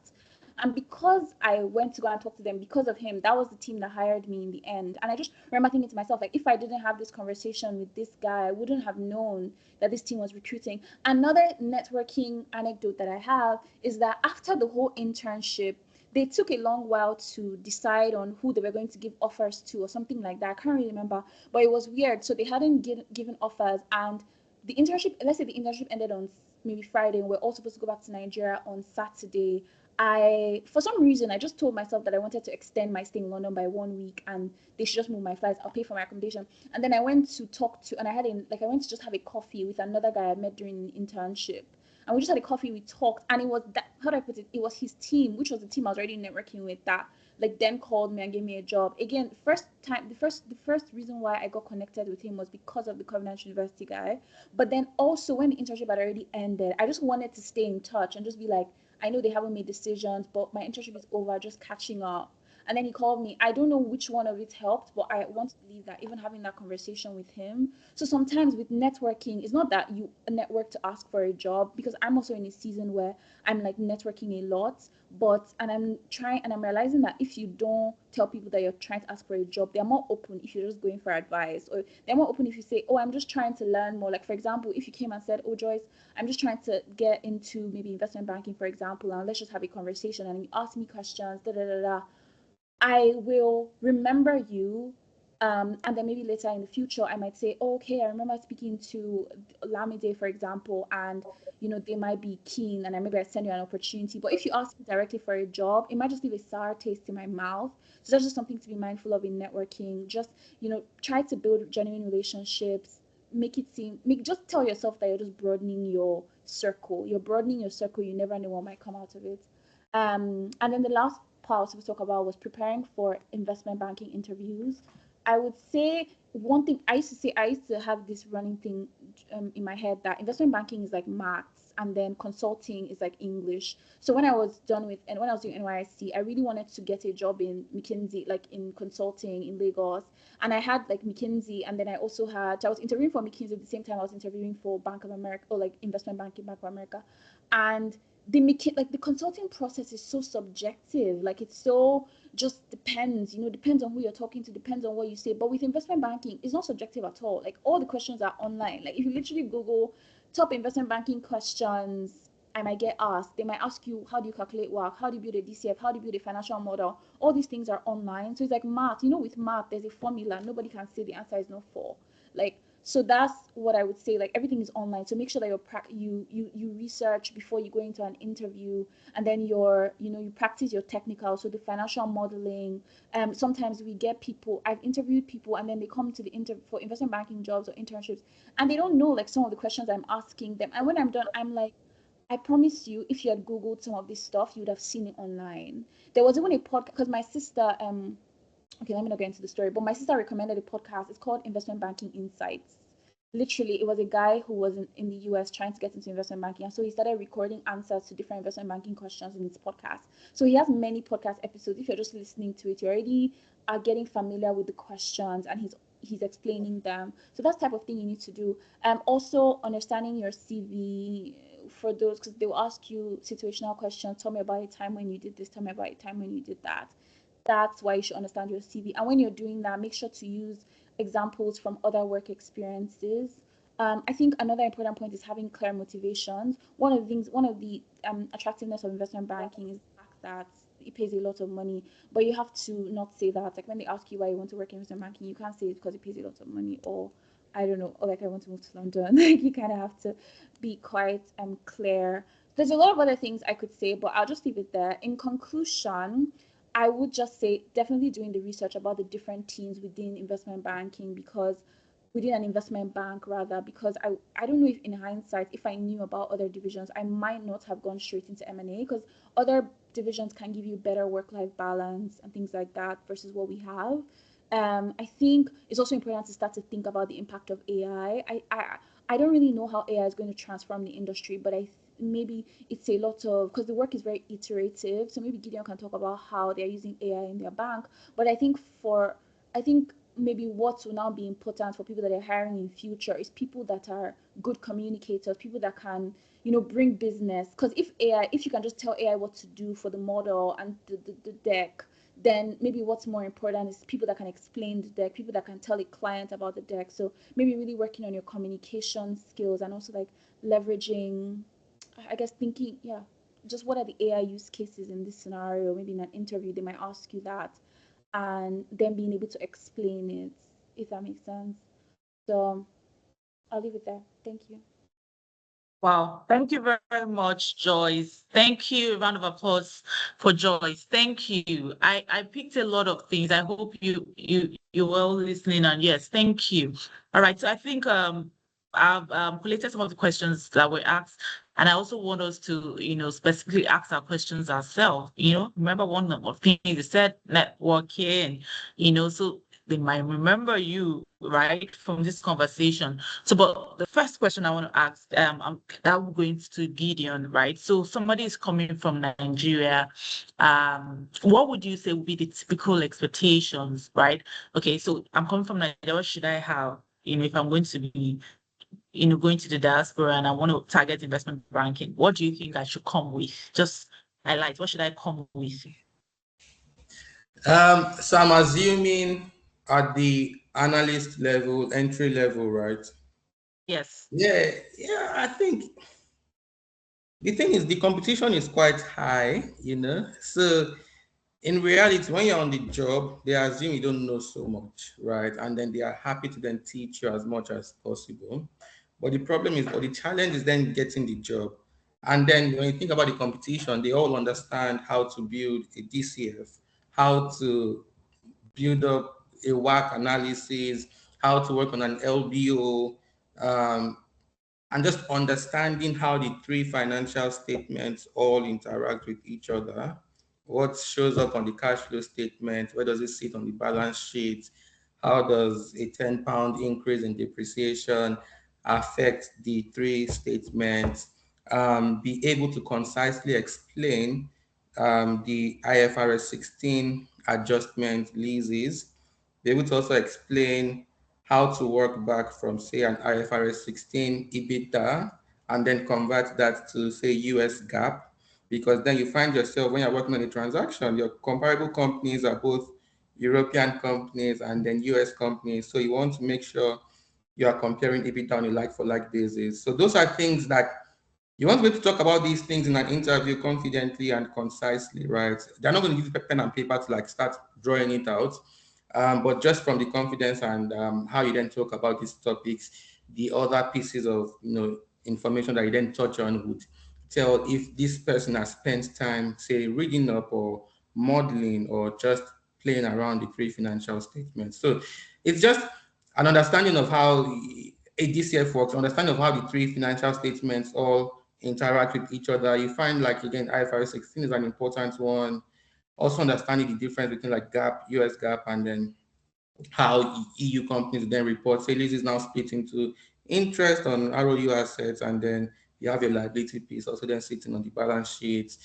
And because I went to go and talk to them because of him, that was the team that hired me in the end. And I just remember thinking to myself, like, if I didn't have this conversation with this guy, I wouldn't have known that this team was recruiting. Another networking anecdote that I have is that after the whole internship, they took a long while to decide on who they were going to give offers to or something like that. I can't really remember, but it was weird. So they hadn't given offers, and the internship, let's say the internship ended on maybe Friday, and we're all supposed to go back to Nigeria on Saturday. For some reason, I just told myself that I wanted to extend my stay in London by 1 week, and they should just move my flights. I'll pay for my accommodation. And then I went to and I went to just have a coffee with another guy I met during the internship. And we just had a coffee, we talked, and it was that, how do I put it? It was his team, which was the team I was already networking with, that like then called me and gave me a job. Again, the first reason why I got connected with him was because of the Covenant University guy. But then also when the internship had already ended, I just wanted to stay in touch and just be like, I know they haven't made decisions, but my internship is over, just catching up. And then he called me. I don't know which one of it helped, but I want to believe that even having that conversation with him. So sometimes with networking, it's not that you network to ask for a job, because I'm also in a season where I'm like networking a lot. And I'm realizing that if you don't tell people that you're trying to ask for a job, they're more open if you're just going for advice, or they're more open if you say, oh, I'm just trying to learn more. Like, for example, if you came and said, oh, Joyce, I'm just trying to get into maybe investment banking, for example, and let's just have a conversation, and you ask me questions, da da da da, I will remember you. And then maybe later in the future, I might say, oh, okay, I remember speaking to Lamide, for example, and they might be keen, and maybe I send you an opportunity. But if you ask me directly for a job, it might just leave a sour taste in my mouth. So that's just something to be mindful of in networking. Just try to build genuine relationships. Just tell yourself that you're just broadening your circle. You're broadening your circle. You never know what might come out of it. And then the last part I was supposed to talk about was preparing for investment banking interviews. I would say one thing I used to have this running thing in my head, that investment banking is like maths, and then consulting is like English. So when I was doing NYSC, I really wanted to get a job in McKinsey, like in consulting in Lagos. And I had like McKinsey, and then I was interviewing for McKinsey at the same time I was interviewing for Bank of America, or like investment banking Bank of America. And the consulting process is so subjective. Like, it's so just depends, depends on who you're talking to, depends on what you say. But with investment banking, it's not subjective at all. Like, all the questions are online. Like, if you literally Google top investment banking questions I might get asked, they might ask you, how do you calculate work, how do you build a DCF, how do you build a financial model? All these things are online. So it's like math. With math, there's a formula. Nobody can say the answer is no 4. Like, so that's what I would say. Like, everything is online, so make sure that you research before you go into an interview, and then you practice your technical, so the financial modeling. Sometimes we get people, I've interviewed people, and then they come to the interview for investment banking jobs or internships, and they don't know like some of the questions I'm asking them, and when I'm done, I'm like, I promise you, if you had Googled some of this stuff, you would have seen it online. There was even a podcast, because my sister, okay, let me not get into the story, but my sister recommended a podcast. It's called Investment Banking Insights. Literally, it was a guy who was in the US trying to get into investment banking. And so he started recording answers to different investment banking questions in his podcast. So he has many podcast episodes. If you're just listening to it, you already are getting familiar with the questions, and he's explaining them. So that's the type of thing you need to do. Also, understanding your CV, for those, because they'll ask you situational questions. Tell me about a time when you did this. Tell me about a time when you did that. That's why you should understand your CV. And when you're doing that, make sure to use examples from other work experiences. I think another important point is having clear motivations. One of the attractiveness of investment banking is the fact that it pays a lot of money, but you have to not say that. Like when they ask you why you want to work in investment banking, you can't say it's because it pays a lot of money, or I don't know, or like I want to move to London. Like you kind of have to be quite clear. There's a lot of other things I could say, but I'll just leave it there. In conclusion, I would just say definitely doing the research about the different teams within investment banking, because within an investment bank rather, because I don't know if in hindsight, if I knew about other divisions, I might not have gone straight into M&A, because other divisions can give you better work-life balance and things like that versus what we have. I think it's also important to start to think about the impact of AI. I don't really know how AI is going to transform the industry, but maybe it's a lot of, because the work is very iterative. So maybe Gideon can talk about how they're using AI in their bank. But I think maybe what will now be important for people that are hiring in future is people that are good communicators, people that can, bring business. Because if you can just tell AI what to do for the model and the deck, then maybe what's more important is people that can explain the deck, people that can tell a client about the deck. So maybe really working on your communication skills, and also like leveraging, I guess, thinking, yeah, just what are the AI use cases in this scenario? Maybe in an interview, they might ask you that, and then being able to explain it, if that makes sense. So I'll leave it there. Thank you. Wow. Thank you very much, Joyce. Thank you. Round of applause for Joyce. Thank you. I picked a lot of things. I hope you were all listening, and yes, thank you. All right. So I think I've collected some of the questions that were asked, and I also want us to, specifically ask our questions ourselves. Remember one of the things you said, networking, so they might remember you, right, from this conversation. So, but the first question I want to ask, that we're going to Gideon, right? So somebody is coming from Nigeria. What would you say would be the typical expectations, right? Okay, so I'm coming from Nigeria. What should I have? If I'm going to be, going to the diaspora and I want to target investment banking, what do you think I should come with? Just highlight. What should I come with? So I'm assuming at the analyst level, entry level, right? Yes. Yeah, I think the thing is the competition is quite high. So in reality, when you're on the job, they assume you don't know so much, right? And then they are happy to then teach you as much as possible. But the problem is, or the challenge is then getting the job. And then when you think about the competition, they all understand how to build a DCF, how to build up a WAC analysis, how to work on an LBO, um, and just understanding how the three financial statements all interact with each other. What shows up on the cash flow statement? Where does it sit on the balance sheet? How does a £10 increase in depreciation affect the three statements? Be able to concisely explain the IFRS 16 adjustment leases, be able to also explain how to work back from, say, an IFRS 16 EBITDA and then convert that to, say, US GAAP, because then you find yourself when you're working on a transaction, your comparable companies are both European companies and then US companies. So you want to make sure you are comparing EBITDA on a like-for-like basis. So those are things that you want to be able to talk about these things in an interview confidently and concisely, right? They're not going to give you pen and paper to like start drawing it out, but just from the confidence and how you then talk about these topics, the other pieces of information that you then touch on would tell if this person has spent time, say, reading up or modeling or just playing around the three financial statements. So it's just an understanding of how a DCF works, understanding of how the three financial statements all interact with each other. You find, like, again, IFRS 16 is an important one. Also understanding the difference between like GAAP, US GAAP, and then how EU companies then report. Say this is now split into interest on ROU assets, and then you have your liability piece also then sitting on the balance sheet,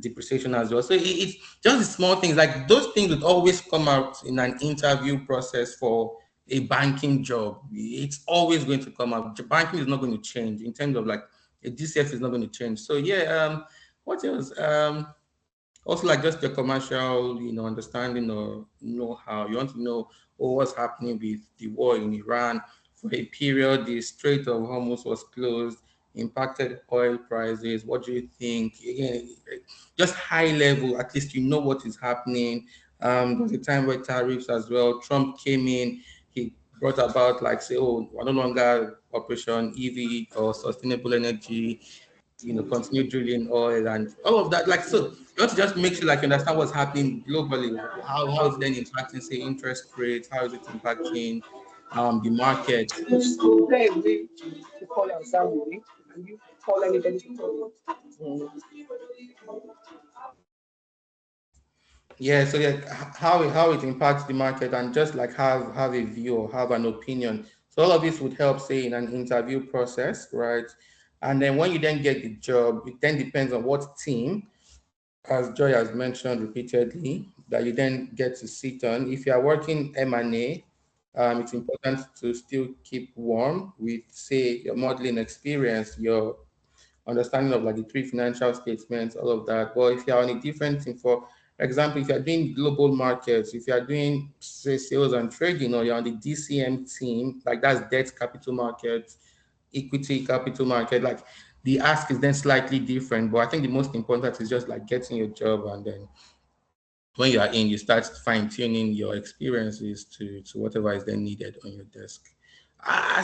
depreciation as well. So it's just the small things, like those things would always come out in an interview process for a banking job. It's always going to come out. Banking is not going to change in terms of like a DCF is not going to change. So yeah, what else? Also, like just the commercial, understanding or know-how. You want to know what's happening with the war in Iran. For a period, the Strait of Hormuz was closed, impacted oil prices. What do you think? Again, just high level, at least you know what is happening. There was a time where tariffs as well. Trump came in, he brought about like say, oh, we're no longer Operation EV or sustainable energy, continue drilling oil and all of that. Like, so you want to just make sure like you understand what's happening globally. How is it then impacting, say, interest rates? How is it impacting the market? Yeah, so yeah, how it impacts the market and just like have a view or have an opinion. So all of this would help, say, in an interview process, right? And then when you then get the job, it then depends on what team, as Joy has mentioned repeatedly, that you then get to sit on. If you are working M&A, it's important to still keep warm with, say, your modeling experience, your understanding of like the three financial statements, all of that. But if you're on a different thing, for example, if you're doing global markets, if you're doing, say, sales and trading, or you're on the DCM team, like that's debt capital markets, equity capital market, like the ask is then slightly different. But I think the most important is just like getting your job, and then when you are in, you start fine tuning your experiences to whatever is then needed on your desk.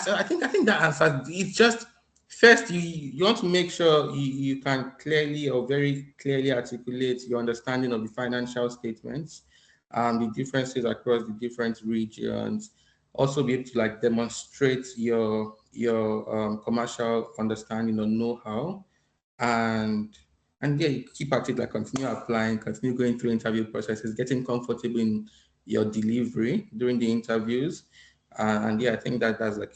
So I think that answers. It's just first you want to make sure you can clearly or very clearly articulate your understanding of the financial statements, the differences across the different regions. Also, be able to like demonstrate your commercial understanding or know-how, and yeah, you keep at it, like continue applying, continue going through interview processes, getting comfortable in your delivery during the interviews. And yeah, I think that that's like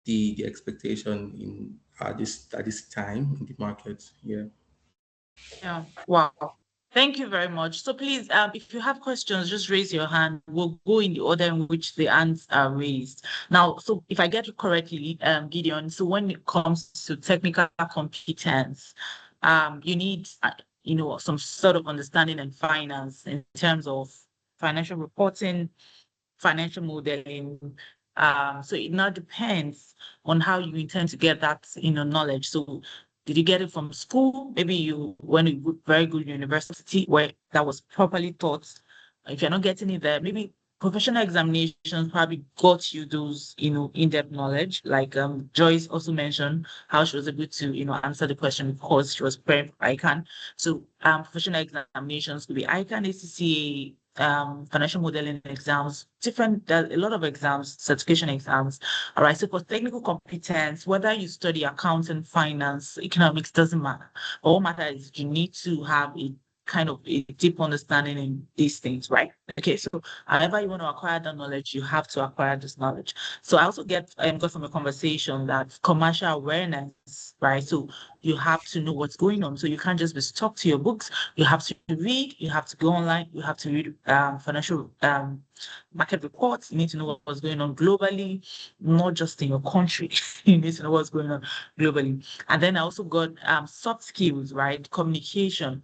the expectation in at this time in the market. Yeah. Yeah. Wow. Thank you very much. So please, if you have questions, just raise your hand. We'll go in the order in which the hands are raised. Now, so if I get it correctly, Gideon, so when it comes to technical competence, you need, some sort of understanding in finance in terms of financial reporting, financial modeling. So it now depends on how you intend to get that, knowledge. So did you get it from school? Maybe you went to a very good university where that was properly taught. If you're not getting it there, maybe professional examinations probably got you those, in-depth knowledge. Like Joyce also mentioned how she was able to, answer the question because she was preparing for ICANN. So professional examinations could be ICANN, ACCA, financial modeling exams, a lot of exams, certification exams. All right. So for technical competence, whether you study accounting, finance, economics, doesn't matter. All matters is you need to have a kind of a deep understanding in these things, right? Okay, so however you want to acquire that knowledge, you have to acquire this knowledge. So I also got from a conversation that commercial awareness, right? So you have to know what's going on. So you can't just be stuck to your books. You have to read, you have to go online, you have to read financial market reports. You need to know what's going on globally, not just in your country. You need to know what's going on globally. And then I also got soft skills, right? Communication,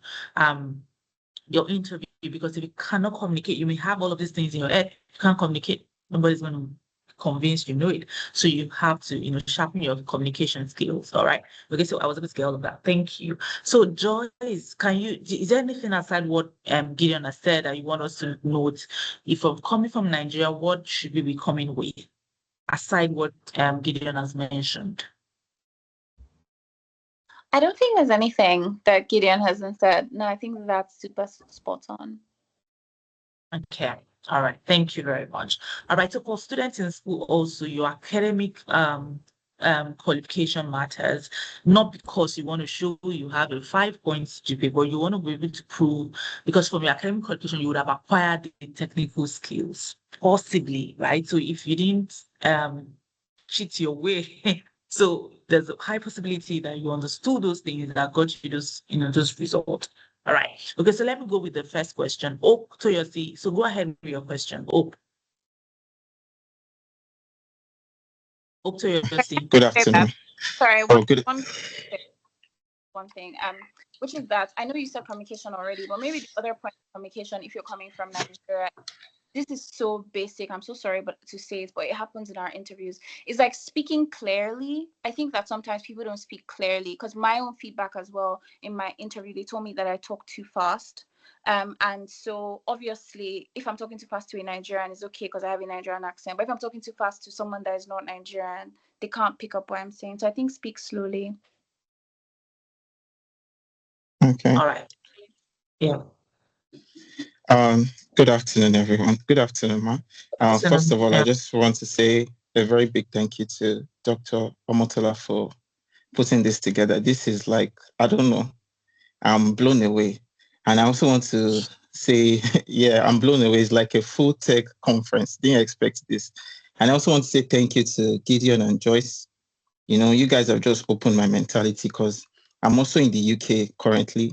your interview, because if you cannot communicate, you may have all of these things in your head. You can't communicate, nobody's going to convince you know it. So you have to, sharpen your communication skills. All right. Okay, so I was able to get all of that. Thank you. So Joyce, is there anything aside what Gideon has said that you want us to note? If I'm coming from Nigeria, what should we be coming with? Aside what Gideon has mentioned. I don't think there's anything that Gideon hasn't said. No, I think that's super spot on. Okay. All right. Thank you very much. All right. So for students in school, also your academic qualification matters, not because you want to show you have a 5 points GPA, but you want to be able to prove, because from your academic qualification, you would have acquired the technical skills, possibly, right? So if you didn't cheat your way, so there's a high possibility that you understood those things that got you those results. All right. Okay, so let me go with the first question. Hope Toyosi. So go ahead with your question. Hope Toyosi. Good afternoon. Sorry, Oh, good. one thing, which is that I know you said communication already, but maybe the other point of communication, if you're coming from Nigeria, this is so basic. I'm so sorry, but to say it, but it happens in our interviews. It's like speaking clearly. I think that sometimes people don't speak clearly, because my own feedback as well in my interview, they told me that I talk too fast. And so obviously, if I'm talking too fast to a Nigerian, it's okay because I have a Nigerian accent. But if I'm talking too fast to someone that is not Nigerian, they can't pick up what I'm saying. So I think speak slowly. Okay. All right. Yeah. Good afternoon, everyone. Good afternoon, ma. First of all, I just want to say a very big thank you to Dr. Omotola for putting this together. This is like, I don't know, I'm blown away. And I also want to say, yeah, I'm blown away. It's like a full tech conference. Didn't expect this. And I also want to say thank you to Gideon and Joyce. You know, you guys have just opened my mentality, because I'm also in the UK currently.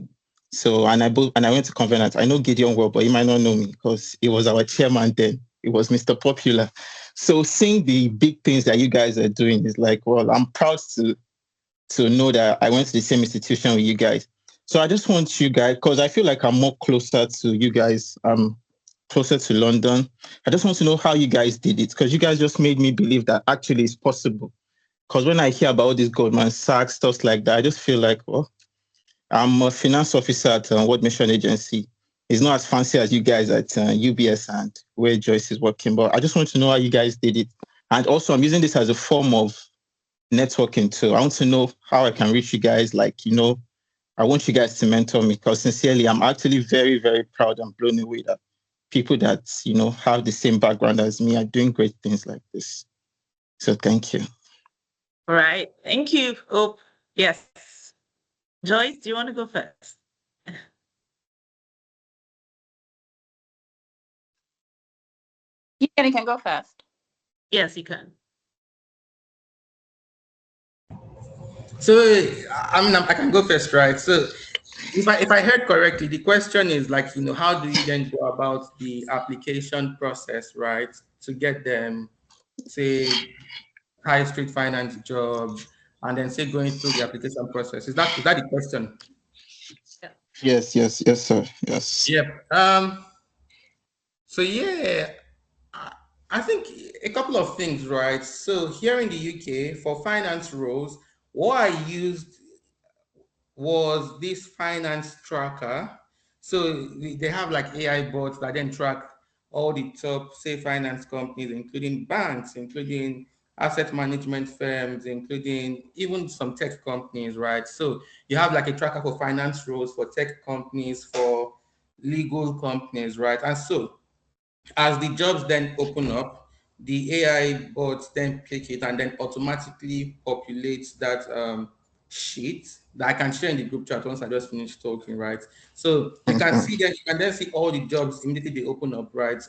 So, and I went to Covenant. I know Gideon well, but he might not know me because he was our chairman then. It was Mr. Popular. So seeing the big things that you guys are doing is like, well, I'm proud to know that I went to the same institution with you guys. So I just want you guys, because I feel like I'm more closer to you guys, closer to London. I just want to know how you guys did it, because you guys just made me believe that actually it's possible. Because when I hear about all these Goldman Sachs, stuff like that, I just feel like, well, I'm a finance officer at World Mission Agency. It's not as fancy as you guys at UBS and where Joyce is working, but I just want to know how you guys did it. And also, I'm using this as a form of networking too. I want to know how I can reach you guys. Like, you know, I want you guys to mentor me, because sincerely, I'm actually very, very proud and blown away that people that, you know, have the same background as me are doing great things like this. So thank you. All right. Thank you, Hope. Yes. Joyce, do you want to go first? You can go first. Yes, you can. So I can go first, right? So if I heard correctly, the question is like, you know, how do you then go about the application process, right, to get them, say, high street finance jobs, and then say going through the application process? Is that the question? Yes, sir. Yes. Yep. So yeah, I think a couple of things, right? So here in the UK for finance roles, what I used was this finance tracker. So they have like AI bots that then track all the top, say, finance companies, including banks, including asset management firms, including even some tech companies, right? So you have like a tracker for finance roles, for tech companies, for legal companies, right? And so as the jobs then open up, the AI bots then pick it and then automatically populates that sheet that I can share in the group chat once I just finish talking, right? So you can see that you can then see all the jobs immediately they open up, right?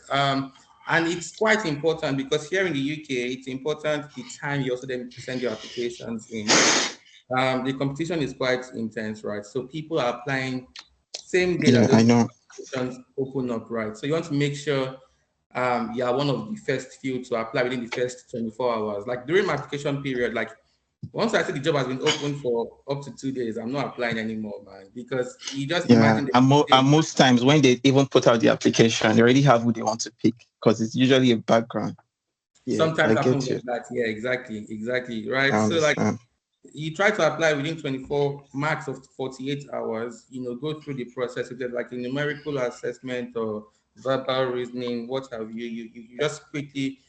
And it's quite important because here in the UK, it's important the time you also then send your applications in. The competition is quite intense, right? So people are applying same day that Yeah, I those know. applications open up, right? So you want to make sure you are one of the first few to apply within the first 24 hours. Like during my application period, like once I see the job has been open for up to 2 days, I'm not applying anymore, man, because you just Yeah, imagine and most times when they even put out the application, they already have who they want to pick, because it's usually a background. Yeah, sometimes I get happens you. like that. Yeah, exactly, right? I So like understand. you try to apply within 24 max of 48 hours, you know, go through the process. If there's like a numerical assessment or verbal reasoning, what have you, you just quickly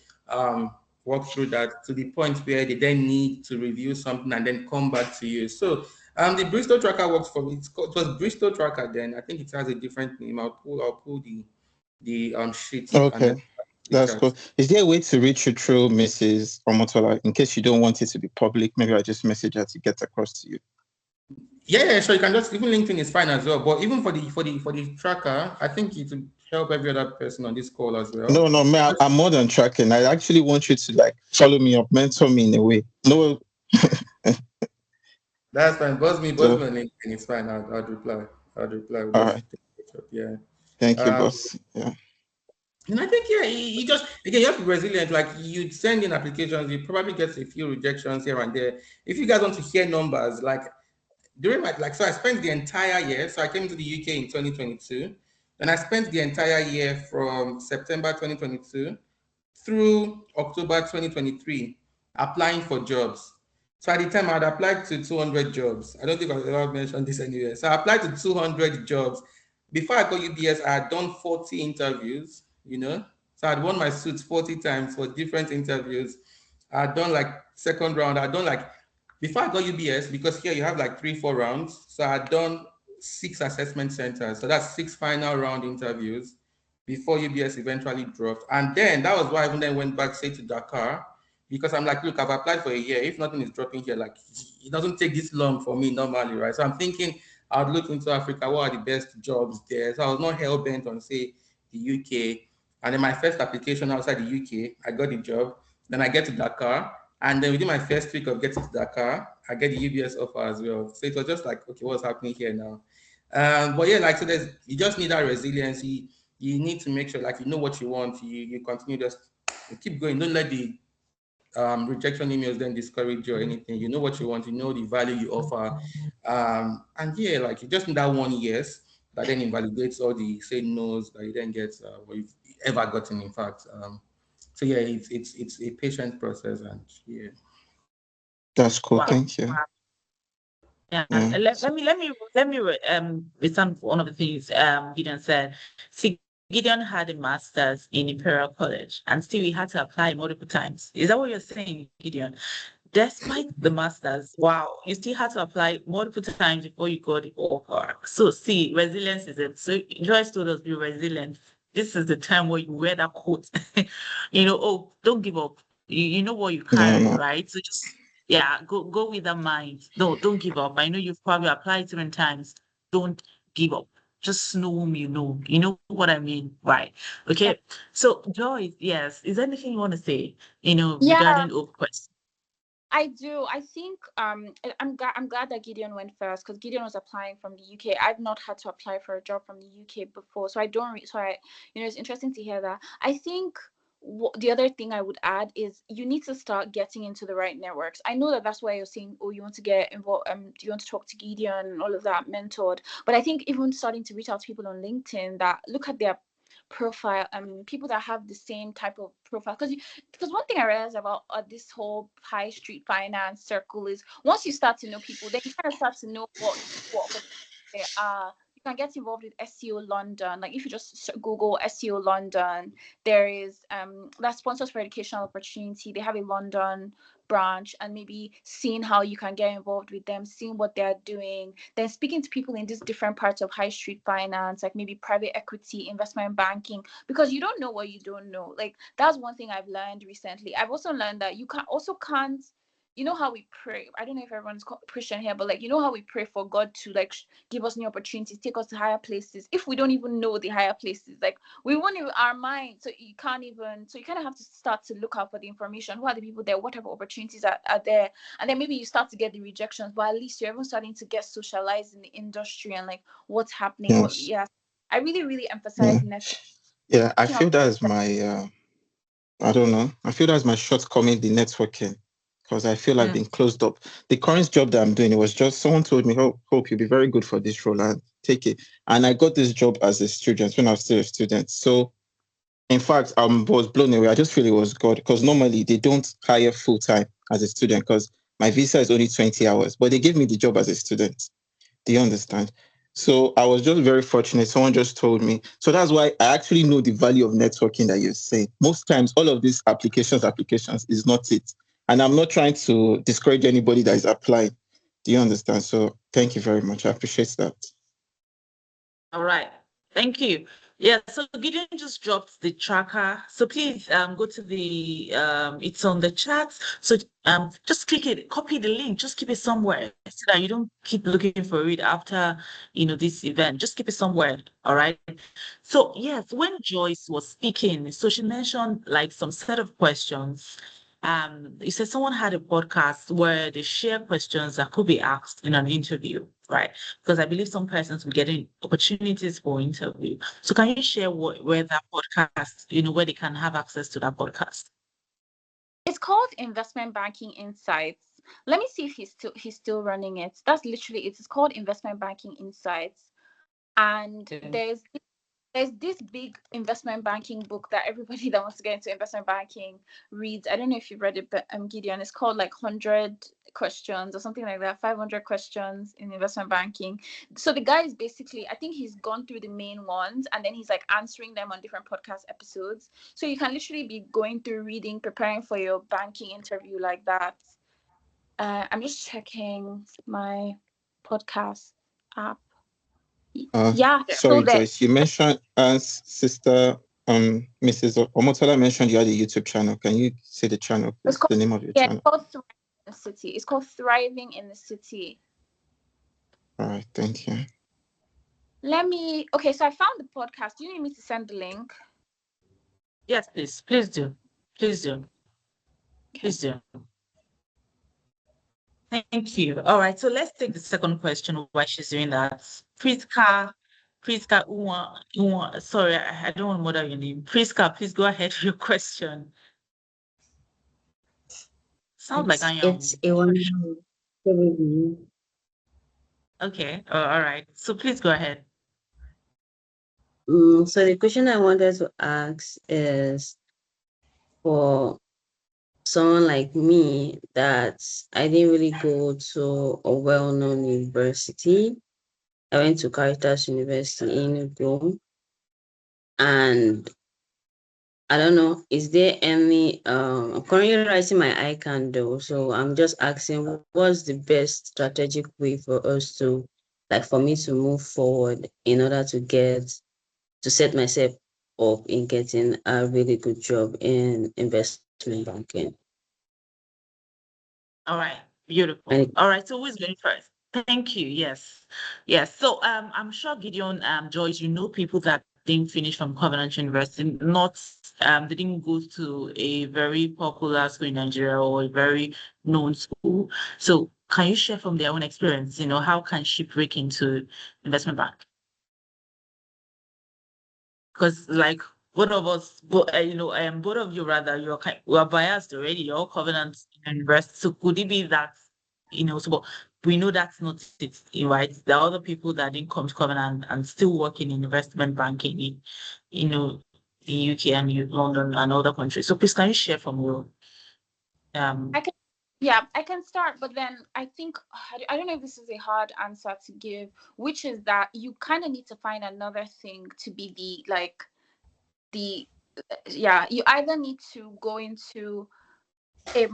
walk through that to the point where they then need to review something and then come back to you. So the Bristol tracker works for me. It was Bristol tracker then. I think it has a different name. I'll pull the sheet and then Okay, the that's chat. cool. Is there a way to reach you through Mrs. Omotola in case you don't want it to be public? Maybe I just message her to get across to you. Yeah, sure. You can just even LinkedIn is fine as well. But even for the tracker, I think it will help every other person on this call as well. No, man, I'm more than tracking. I actually want you to like follow me up, mentor me in a way. No, That's fine. Buzz me so on LinkedIn. It's fine. I'll reply. I'll reply. We'll all just right. take a picture. Yeah. Thank you, Um, boss. Yeah. And I think, yeah, you just, again, you have to be resilient. Like, you send in applications, you probably get a few rejections here and there. If you guys want to hear numbers, like, during my, like, so I spent the entire year. So I came to the UK in 2022, and I spent the entire year from September 2022 through October 2023 applying for jobs. So at the time, I had applied to 200 jobs. I don't think I've ever mentioned this anywhere. So I applied to 200 jobs. Before I got UBS, I had done 40 interviews, you know. So I'd won my suits 40 times for different interviews. I'd done like second round. I'd done like, before I got UBS, because here you have like 3, 4 rounds. So I'd done 6 assessment centers. So that's 6 final round interviews before UBS eventually dropped. And then that was why I even then went back, say, to Dakar, because I'm like, look, I've applied for a year. If nothing is dropping here, like, it doesn't take this long for me normally, right? So I'm thinking I'd look into Africa. What are the best jobs there? So I was not hell bent on, say, the UK. And then my first application outside the UK, I got the job. Then I get to Dakar. And then within my first week of getting to Dakar, I get the UBS offer as well. So it was just like, okay, what's happening here now? But yeah, like, so there's, you just need that resiliency. You need to make sure, like, you know what you want. You continue, just keep going. Don't let the rejection emails then discourage you or anything. You know what you want. You know the value you offer. And yeah, like, you just need that one yes that then invalidates all the say no's that you then get, what you've ever gotten. In fact, so yeah, it's a patient process, and yeah. That's cool. Wow. Thank you. Yeah, Yeah. let me return one of the things Gideon said. See, Gideon had a master's in Imperial College, and still he had to apply multiple times. Is that what you're saying, Gideon? Despite the master's, wow, you still had to apply multiple times before you got the offer. So see, resilience is it. So Joyce told us be resilient. This is the time where you wear that coat. Oh, don't give up. You know what you Yeah, carry, no. right? So just yeah, go with that mind. No, don't give up. I know you've probably applied 7 times. Don't give up. Just know whom you know. You know what I mean, right? Okay. So Joyce, yes, is there anything you want to say, Yeah, regarding Oak Quest? I do. I think I'm glad that Gideon went first because Gideon was applying from the UK. I've not had to apply for a job from the UK before, so I don't. So I, it's interesting to hear that. I think the other thing I would add is you need to start getting into the right networks. I know that that's why you're saying, oh, you want to get involved. Do you want to talk to Gideon and all of that mentored? But I think even starting to reach out to people on LinkedIn that look at their profile, people that have the same type of profile, because one thing I realized about this whole high street finance circle is once you start to know people, then you kind of start to know what opportunities there are. You can get involved with SEO London. Like if you just Google SEO London, there is that sponsors for educational opportunity. They have a London branch, and maybe seeing how you can get involved with them, seeing what they're doing, then speaking to people in these different parts of high street finance, like maybe private equity, investment banking, because you don't know what you don't know. Like that's one thing I've learned recently. I've also learned that you can't, how we pray. I don't know if everyone's Christian here, but like, how we pray for God to like give us new opportunities, take us to higher places. If we don't even know the higher places, like we won't even our mind. So you can't even, so you kind of have to start to look out for the information. Who are the people there? What type of opportunities are there? And then maybe you start to get the rejections, but at least you're even starting to get socialized in the industry and like what's happening. Yes. Yeah. I really, really Yeah. emphasize networking. Yeah. I feel that's my I don't know. I feel that's my shortcoming, the networking, because I feel I've been closed up. The current job that I'm doing, it was just someone told me, Hope you'll be very good for this role and take it. And I got this job as a student when I was still a student. So in fact, I was blown away. I just feel it was God because normally they don't hire full time as a student because my visa is only 20 hours, but they gave me the job as a student. Do you understand? So I was just very fortunate. Someone just told me. So that's why I actually know the value of networking that you're saying. Most times, all of these applications is not it. And I'm not trying to discourage anybody that is applying. Do you understand? So thank you very much. I appreciate that. All right. Thank you. Yeah, so Gideon just dropped the tracker. So please go to the it's on the chat. So just click it, copy the link, just keep it somewhere so that you don't keep looking for it after this event. Just keep it somewhere. All right. So yes, when Joyce was speaking, so she mentioned like some set of questions. you said someone had a podcast where they share questions that could be asked in an interview, right? Because I believe some persons will get opportunities for interview. So can you share where that podcast, where they can have access to that podcast? It's called Investment Banking Insights. Let me see if he's still running it. That's literally it. It's called Investment Banking Insights. And there's this big investment banking book that everybody that wants to get into investment banking reads. I don't know if you've read it, but Gideon, it's called like 100 questions or something like that, 500 questions in investment banking. So the guy is basically, I think he's gone through the main ones and then he's like answering them on different podcast episodes. So you can literally be going through reading, preparing for your banking interview like that. I'm just checking my podcast app. Yeah, Sorry, so Joyce, you mentioned sister Mrs. Omotola mentioned you had a YouTube channel. Can you say the channel, please? The name of your channel. It's called Thriving in the City. It's called Thriving in the City. All right, thank you. Okay, so I found the podcast. Do you need me to send the link? Yes, please. Please do. Please do. Please do. Thank you. All right, so let's take the second question while she's doing that. Priska, sorry, I don't want to murder your name. Priska, please go ahead with your question. Sounds like it's a one. Okay, all right. So please go ahead. So the question I wanted to ask is for someone like me that I didn't really go to a well-known university. I went to Caritas University in Enugu, and I don't know, is there any I'm currently writing my ICANN though, so I'm just asking what's the best strategic way for us to, like, for me to move forward in order to set myself up in getting a really good job in investment banking. All right, beautiful. All right, so who's going first? Thank you. Yes. So I'm sure Gideon, Joyce, people that didn't finish from Covenant University, not they didn't go to a very popular school in Nigeria or a very known school. So can you share from their own experience, how can she break into investment bank? Because like both of us, both of you rather, we are biased already. You're all Covenant University. So could it be that, so but we know that's not it, right? There are other people that didn't come to Covenant and still working in investment banking in, the UK and London and other countries. So please can you share from your I can start, but then I think I don't know if this is a hard answer to give, which is that you kind of need to find another thing to be you either need to go into a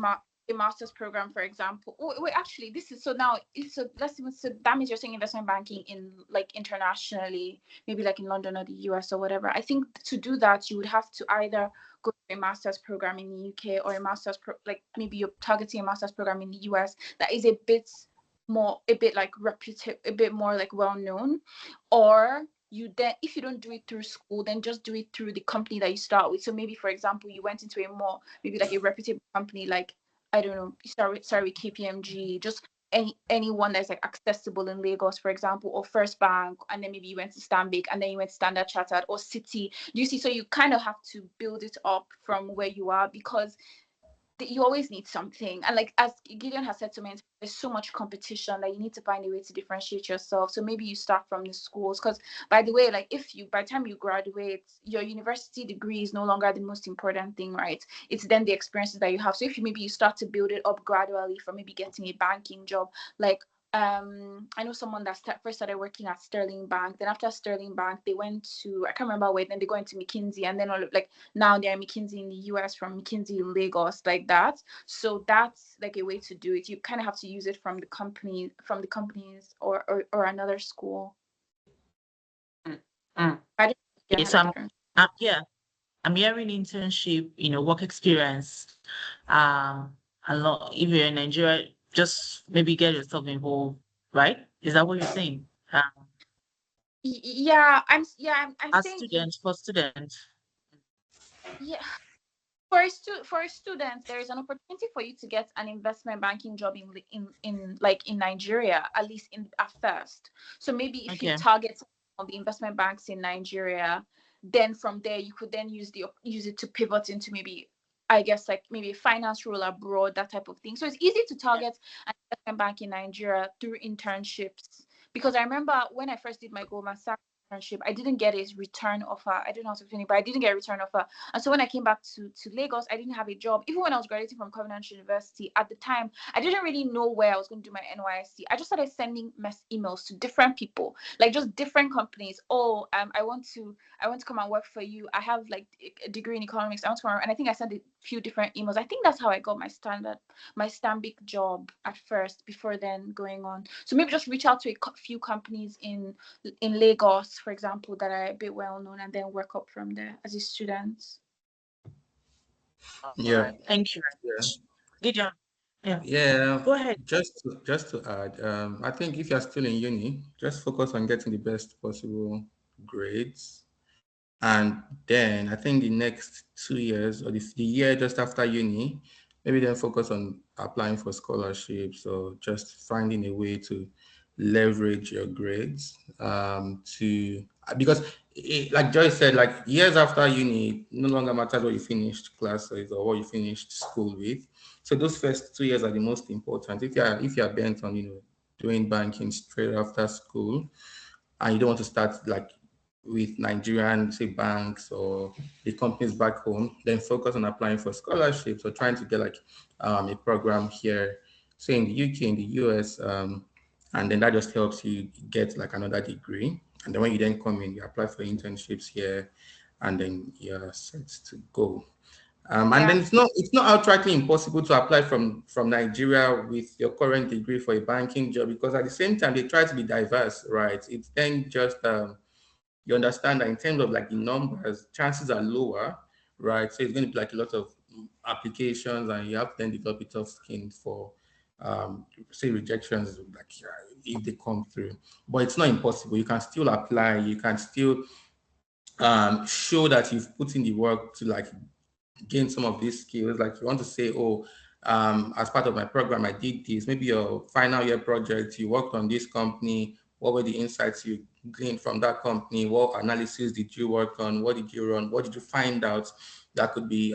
master's program, for example. Wait, actually, this is so now. So that means you're saying investment banking in like internationally, maybe like in London or the US or whatever. I think to do that, you would have to either go to a master's program in the UK or a master's like maybe you're targeting a master's program in the US that is a bit more well known, or you then, if you don't do it through school, then just do it through the company that you start with. So maybe, for example, you went into maybe like a reputable company, like, I don't know, start with KPMG, just anyone that's like accessible in Lagos, for example, or First Bank, and then maybe you went to Stanbic, and then you went to Standard Chartered or Citi. Do you see? So you kind of have to build it up from where you are, because you always need something. And like as Gideon has said to me, there's so much competition that you need to find a way to differentiate yourself. So maybe you start from the schools, because by the way, like by the time you graduate, your university degree is no longer the most important thing, right? It's then the experiences that you have. So if you start to build it up gradually from maybe getting a banking job, like I know someone that first started working at Sterling Bank. Then after Sterling Bank, they went to, I can't remember where. Then they go into McKinsey, and then now they're McKinsey in the US from McKinsey in Lagos, like that. So that's like a way to do it. You kind of have to use it from the companies or another school. Okay, so I'm hearing internship, work experience, a lot. If you're in Nigeria, just maybe get yourself involved, right? Is that what you're saying? I'm as saying students for students. Yeah, for a student, there is an opportunity for you to get an investment banking job in Nigeria, at least at first. So maybe if you target on the investment banks in Nigeria, then from there you could then use it to pivot into maybe, I guess, like maybe a finance role abroad, that type of thing. So it's easy to target an investment bank in Nigeria through internships. Because I remember when I first did my Goldman Sachs internship, I didn't get a return offer. I don't know how to explain it, but I didn't get a return offer. And so when I came back to Lagos, I didn't have a job. Even when I was graduating from Covenant University, at the time, I didn't really know where I was going to do my NYSC. I just started sending emails to different people, like just different companies. Oh, I want to come and work for you. I have like a degree in economics. I want to come, and I think I sent a few different emails. I think that's how I got my Stanbic job at first, before then going on. So maybe just reach out to a few companies in Lagos, for example, that are a bit well known, and then work up from there as a student. Yeah. Thank you. Yeah. Gideon. Yeah. Go ahead. Just to add, I think if you're still in uni, just focus on getting the best possible grades. And then I think the next 2 years, or the year just after uni, maybe then focus on applying for scholarships, or just finding a way to leverage your grades, because like Joyce said, like years after uni, no longer matters what you finished classes or what you finished school with. So those first 2 years are the most important. If you're bent on doing banking straight after school, and you don't want to start like with Nigerian, say, banks or the companies back home, then focus on applying for scholarships or trying to get like a program here, say in the UK, in the US, and then that just helps you get like another degree. And then when you then come in, you apply for internships here, and then you're set to go. And then it's not outrightly impossible to apply from Nigeria with your current degree for a banking job, because at the same time they try to be diverse, right? It's then just you understand that in terms of like the numbers, chances are lower, right? So it's going to be like a lot of applications, and you have to then develop a tough skin for say rejections, like if they come through. But it's not impossible. You can still apply. You can still show that you've put in the work to like gain some of these skills. Like you want to say, oh, as part of my program, I did this. Maybe your final year project, you worked on this company. What were the insights you gained from that company? What analysis did you work on? What did you run? What did you find out that could be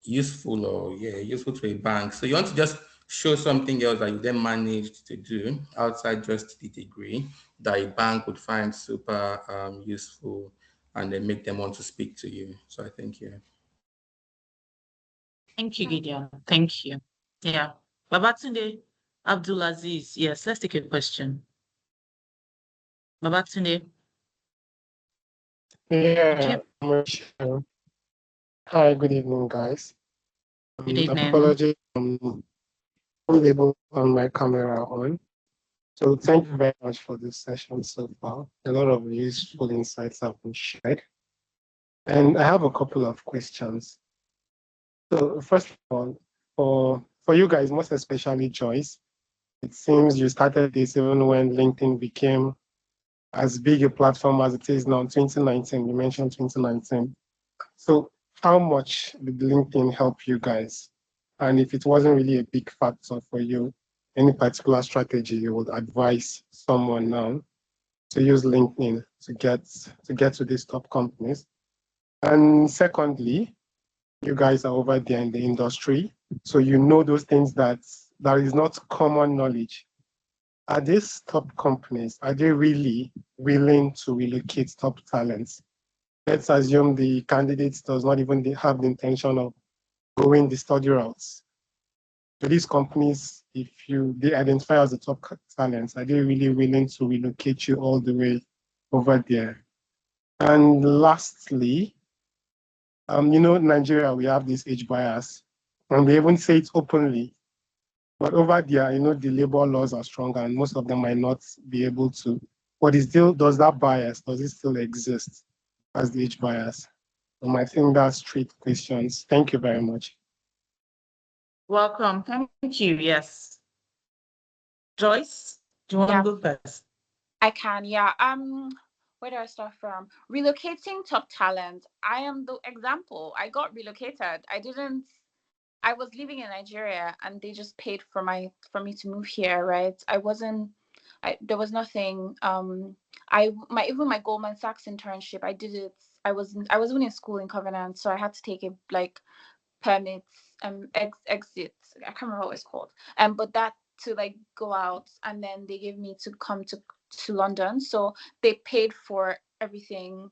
useful to a bank? So you want to just show something else that you then managed to do outside just the degree that a bank would find super useful, and then make them want to speak to you. So I think, yeah. Thank you, Gideon. Thank you. Yeah. Babatunde Abdulaziz. Yes, let's take a question. Babatunde. Yeah, sure. Hi, good evening, guys. Good evening. Apologies, I'm unable on my camera on. So thank you very much for this session so far. A lot of useful insights have been shared. And I have a couple of questions. So first of all, for you guys, most especially Joyce, it seems you started this even when LinkedIn became as big a platform as it is now, 2019. You mentioned 2019. So how much did LinkedIn help you guys? And if it wasn't really a big factor for you, any particular strategy you would advise someone now to use LinkedIn to get to these top companies? And secondly, you guys are over there in the industry, so you know those things that is not common knowledge. Are these top companies, are they really willing to relocate top talents? Let's assume the candidate does not even have the intention of going the study routes. So these companies, if they identify as the top talents, are they really willing to relocate you all the way over there? And lastly, Nigeria, we have this age bias, and they even say it openly. But over there, the labor laws are strong, and most of them might not be able to. But does it still exist as the age bias? I think that's 3 questions. Thank you very much. Welcome. Thank you. Yes. Joyce, do you want to go first? I can, yeah. where do I start from? Relocating top talent. I am the example. I got relocated. I was living in Nigeria and they just paid for me to move here, right? There was nothing. Even my Goldman Sachs internship, I did it. I was even in school in Covenant, so I had to take it like permits, exits. I can't remember what it's called. But that to like go out, and then they gave me to come to London. So they paid for everything.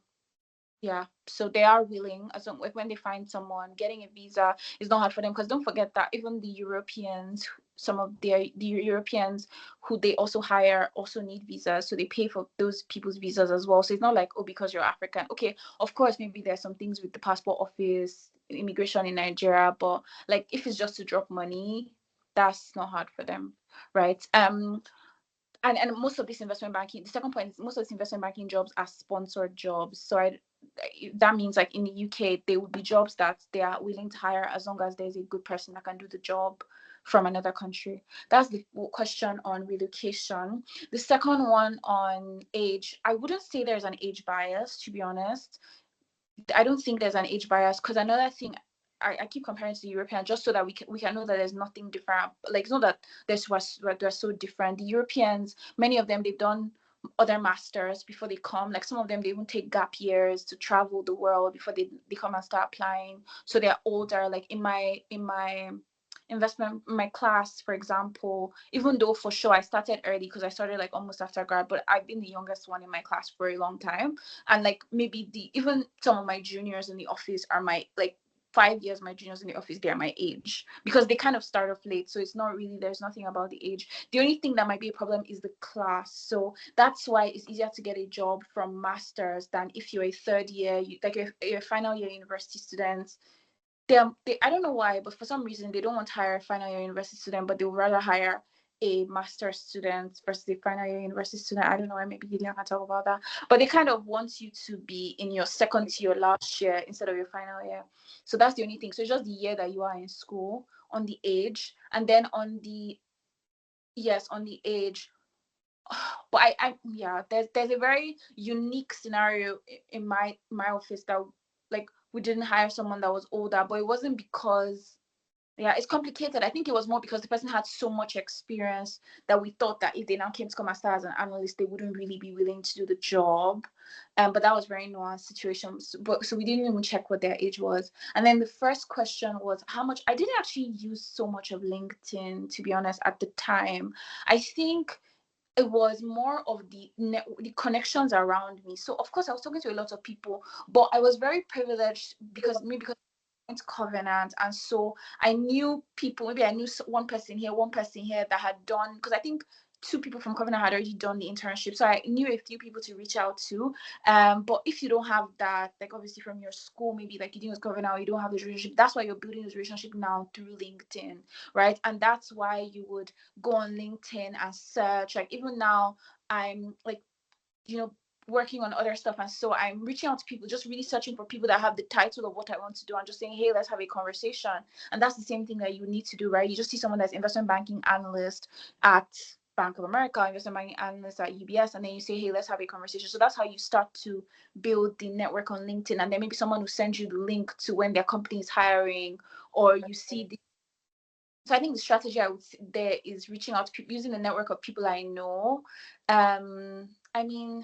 Yeah, so they are willing, as long, like when they find someone, getting a visa is not hard for them, because don't forget that even the Europeans, some of the Europeans who they also hire also need visas, so they pay for those people's visas as well. So it's not like, oh, because you're African. Okay, of course, maybe there's some things with the passport office, immigration in Nigeria, but like if it's just to drop money, that's not hard for them, right? And most of this investment banking, the second point is most of these investment banking jobs are sponsored jobs. So that means like in the UK, there would be jobs that they are willing to hire as long as there's a good person that can do the job from another country. That's the question on relocation. The second one on age, I wouldn't say there's an age bias, to be honest. I don't think there's an age bias, because another thing, I keep comparing to the European just so that we can know that there's nothing different. Like it's not that they're so different. The Europeans, many of them, they've done other masters before they come. Like some of them, they even take gap years to travel the world before they come and start applying. So they're older. Like in my my class, for example, even though for sure I started early because I started like almost after grad, but I've been the youngest one in my class for a long time. And like maybe even some of my juniors in the office are my like 5 years, my juniors in the office, they're my age, because they kind of start off late. So it's not really, there's nothing about the age. The only thing that might be a problem is the class. So that's why it's easier to get a job from masters than if you're a third year, like a final year university student. They I don't know why, but for some reason they don't want to hire a final year university student, but they would rather hire a master's student versus a final year university student. I don't know why, maybe Gideon can talk about that. But they kind of want you to be in your second to your last year instead of your final year. So that's the only thing. So it's just the year that you are in school, on the age, and then on the age. But yeah, there's a very unique scenario in my office that like we didn't hire someone that was older, but it wasn't because, yeah, it's complicated. I think it was more because the person had so much experience that we thought that if they now came to come as an analyst, they wouldn't really be willing to do the job. But that was very nuanced situations. So we didn't even check what their age was. And then the first question was how much. I didn't actually use so much of LinkedIn, to be honest, at the time. I think it was more of the connections around me. So of course I was talking to a lot of people, but I was very privileged because I went to Covenant, and so I knew people. Maybe I knew one person here that had done, because I think two people from Covenant had already done the internship, so I knew a few people to reach out to. But if you don't have that, like obviously from your school, maybe like you didn't with Covenant, you don't have this relationship. That's why you're building this relationship now through LinkedIn, right? And that's why you would go on LinkedIn and search. Like even now, I'm like, working on other stuff, and so I'm reaching out to people, just really searching for people that have the title of what I want to do, and just saying, hey, let's have a conversation. And that's the same thing that you need to do, right? You just see someone that's investment banking analyst at Bank of America, investment banking analyst at UBS, and then you say, hey, let's have a conversation. So that's how you start to build the network on LinkedIn. And then maybe someone will send you the link to when their company is hiring, or you see the. So I think the strategy I would say there is reaching out to people, using the network of people I know. I mean,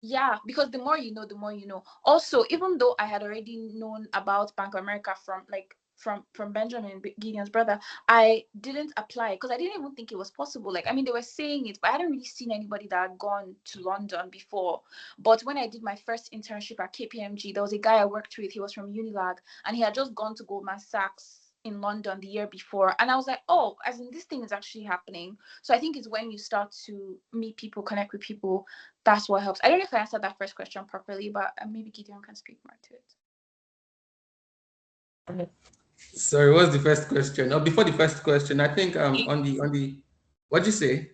yeah, because the more you know, the more you know. Also, even though I had already known about Bank of America from Benjamin Gideon's brother, I didn't apply because I didn't even think it was possible. Like, I mean, they were saying it, but I hadn't really seen anybody that had gone to London before. But when I did my first internship at KPMG, there was a guy I worked with. He was from Unilag, and he had just gone to Goldman Sachs in London the year before. And I was like, oh, as in this thing is actually happening. So I think it's when you start to meet people, connect with people, that's what helps. I don't know if I answered that first question properly, but maybe Gideon can speak more to it. Sorry, what's the first question? Oh, before the first question, I think on the what'd you say?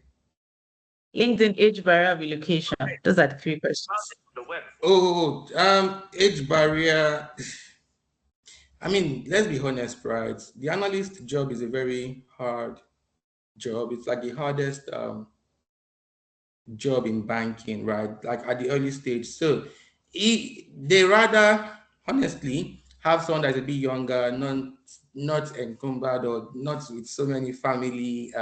LinkedIn age barrier relocation. Those are the three questions. Age barrier. I mean, let's be honest, right? The analyst job is a very hard job. It's like the hardest job in banking, right? Like at the early stage. So they rather, honestly, have someone that's a bit younger, not encumbered or not with so many family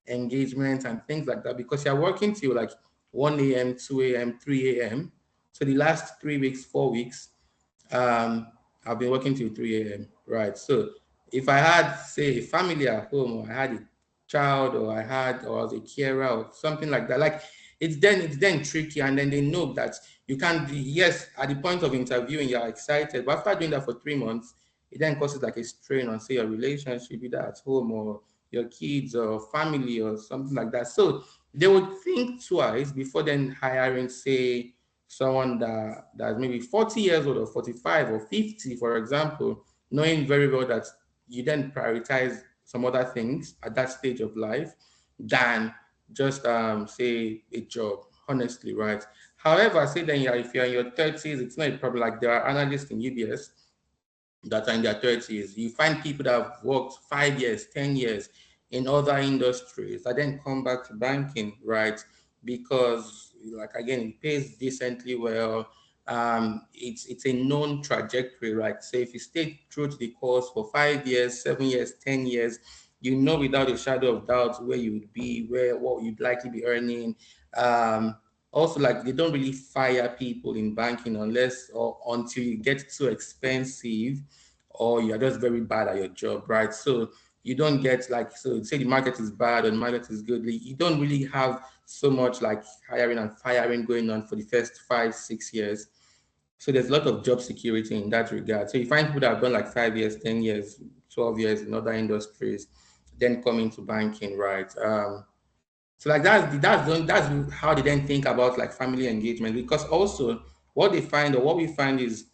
engagements and things like that, because you're working till like 1 a.m., 2 a.m., 3 a.m. So the last 3 weeks, 4 weeks, um, I've been working till 3 a.m. Right. So if I had, say, a family at home, or I had a child, or or I was a carer or something like that, like it's then tricky. And then they know that you can't be, yes, at the point of interviewing, you're excited, but after doing that for 3 months, it then causes like a strain on, say, your relationship, either at home or your kids or family or something like that. So they would think twice before then hiring, say, someone that's maybe 40 years old or 45 or 50, for example, knowing very well that you then prioritize some other things at that stage of life than just say a job, honestly, right? However, say then, yeah, if you're in your 30s, it's not a problem. Like there are analysts in UBS that are in their 30s. You find people that have worked 5 years, 10 years in other industries that then come back to banking, right? Because, like, again, it pays decently well. It's a known trajectory, right? So if you stay true to the course for 5 years, 7 years, 10 years, you know without a shadow of doubt where you would be, where what you'd likely be earning. Also, like, they don't really fire people in banking unless or until you get too expensive or you're just very bad at your job, right? So you don't get, like, so say the market is bad or the market is good, like, you don't really have so much like hiring and firing going on for the first 5, 6 years. So there's a lot of job security in that regard. So you find people that have done like 5 years, 10 years, 12 years in other industries, then come into banking, right? So like that's how they then think about like family engagement, because also what they find or what we find is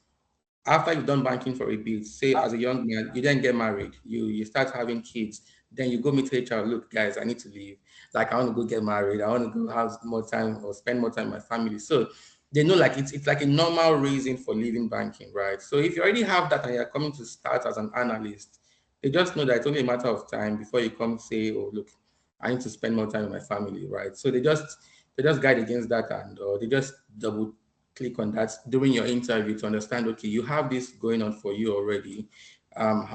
after you've done banking for a bit, say as a young man, you then get married, you start having kids, then you go meet HR. Look, guys, I need to leave. Like I want to go get married. I want to go have more time or spend more time with my family. So they know like it's like a normal reason for leaving banking, right? So if you already have that and you're coming to start as an analyst, they just know that it's only a matter of time before you come say, oh look, I need to spend more time with my family, right? So they just guide against that, and or they just double click on that during your interview to understand, okay, you have this going on for you already.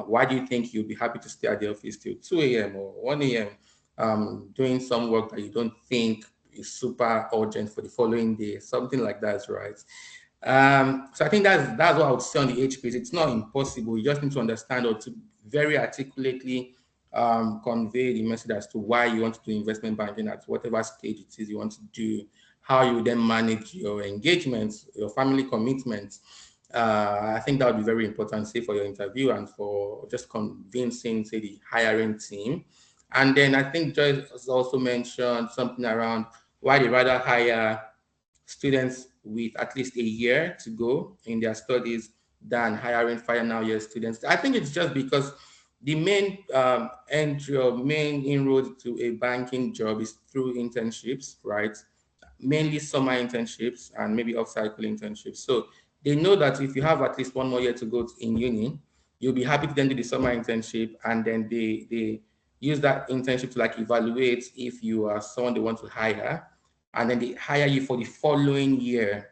Why do you think you'll be happy to stay at the office till 2 a.m. or 1 a.m. Doing some work that you don't think is super urgent for the following day, something like that, right? So I think that's what I would say on the age piece. It's not impossible. You just need to understand or to very articulately convey the message as to why you want to do investment banking at whatever stage it is you want to do, how you then manage your engagements, your family commitments. I think that would be very important, say, for your interview and for just convincing, say, the hiring team. And then I think Joyce has also mentioned something around why they rather hire students with at least a year to go in their studies than hiring final year students. I think it's just because the main entry or main inroad to a banking job is through internships, right? Mainly summer internships and maybe off-cycle internships. So they know that if you have at least one more year to go in uni, you'll be happy to then do the summer internship, and then they use that internship to like evaluate if you are someone they want to hire, and then they hire you for the following year.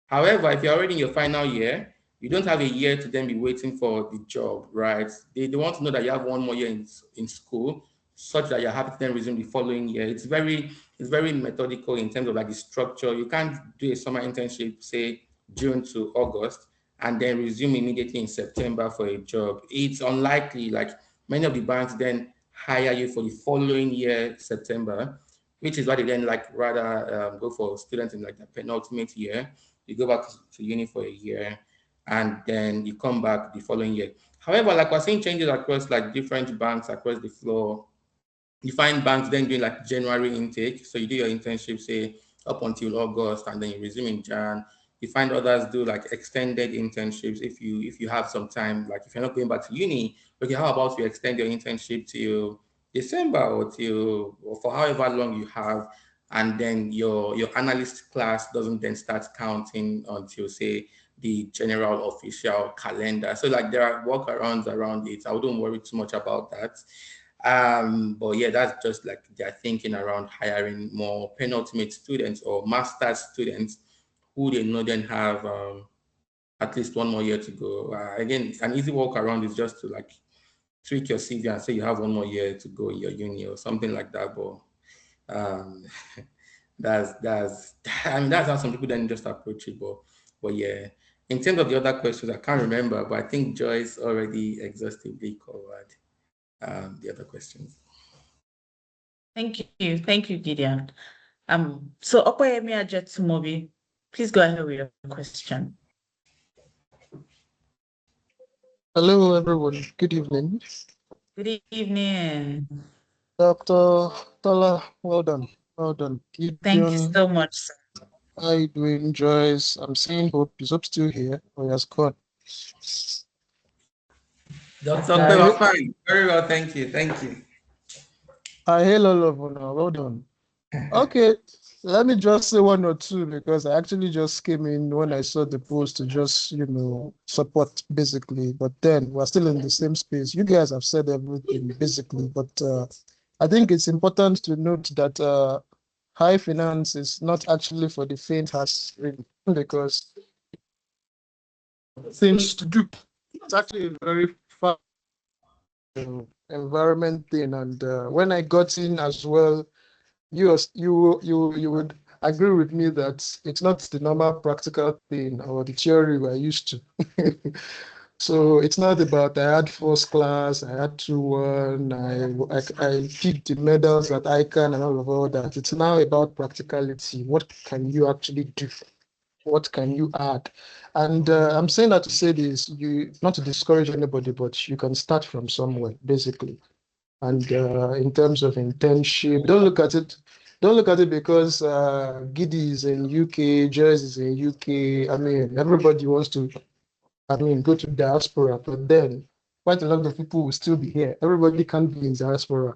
However, if you're already in your final year, you don't have a year to then be waiting for the job, right? They want to know that you have one more year in school, such that you're happy to then resume the following year. It's very methodical in terms of like the structure. You can't do a summer internship, say June to August, and then resume immediately in September for a job. It's unlikely. Like many of the banks then hire you for the following year, September, which is why they then like rather go for students in like the penultimate year. You go back to uni for a year, and then you come back the following year. However, like we're seeing changes across like different banks across the floor. You find banks then doing like January intake. So you do your internship, say up until August, and then you resume in Jan. You find others do like extended internships if you have some time. Like if you're not going back to uni, okay, how about you extend your internship till December or for however long you have, and then your analyst class doesn't then start counting until say the general official calendar. So like there are workarounds around it. I wouldn't worry too much about that. But yeah, that's just like they're thinking around hiring more penultimate students or master's students who they know then have at least one more year to go. Again, an easy walk around is just to like tweak your CV and say you have one more year to go in your uni or something like that. But um, that's I mean that's how some people then just approach it. But yeah, in terms of the other questions, I can't remember, but I think Joyce already exhaustively covered the other questions. Thank you, Gideon. So Okoyemi Ajetumobi, please go ahead with your question. Hello, everyone. Good evening. Good evening. Dr. Tola, well done. Well done. Thank you Gideon, so much, sir. how you doing, Joyce? I'm seeing Hope. Is Hope still here? Oh, yes, gone. Dr. I, Okwe, fine. Very well, thank you. Thank you. I hail all of you now. Well done. Okay, let me just say one or two because I actually just came in when I saw the post to just, support basically. But then we're still in the same space. You guys have said everything basically, but I think it's important to note that high finance is not actually for the faint-hearted, really, because things to do. It's actually a very fun environment thing. And when I got in as well, you would agree with me that it's not the normal practical thing or the theory we're used to. So it's not about I had first class, I had 2-1, I picked the medals at ICANN and all that. It's now about practicality. What can you actually do? What can you add? And I'm saying that to say this, not to discourage anybody, but you can start from somewhere, basically. And in terms of internship, don't look at it. Don't look at it because Giddy is in UK, Joyce is in UK. I mean, everybody wants to, go to diaspora, but then quite a lot of people will still be here. Everybody can't be in diaspora.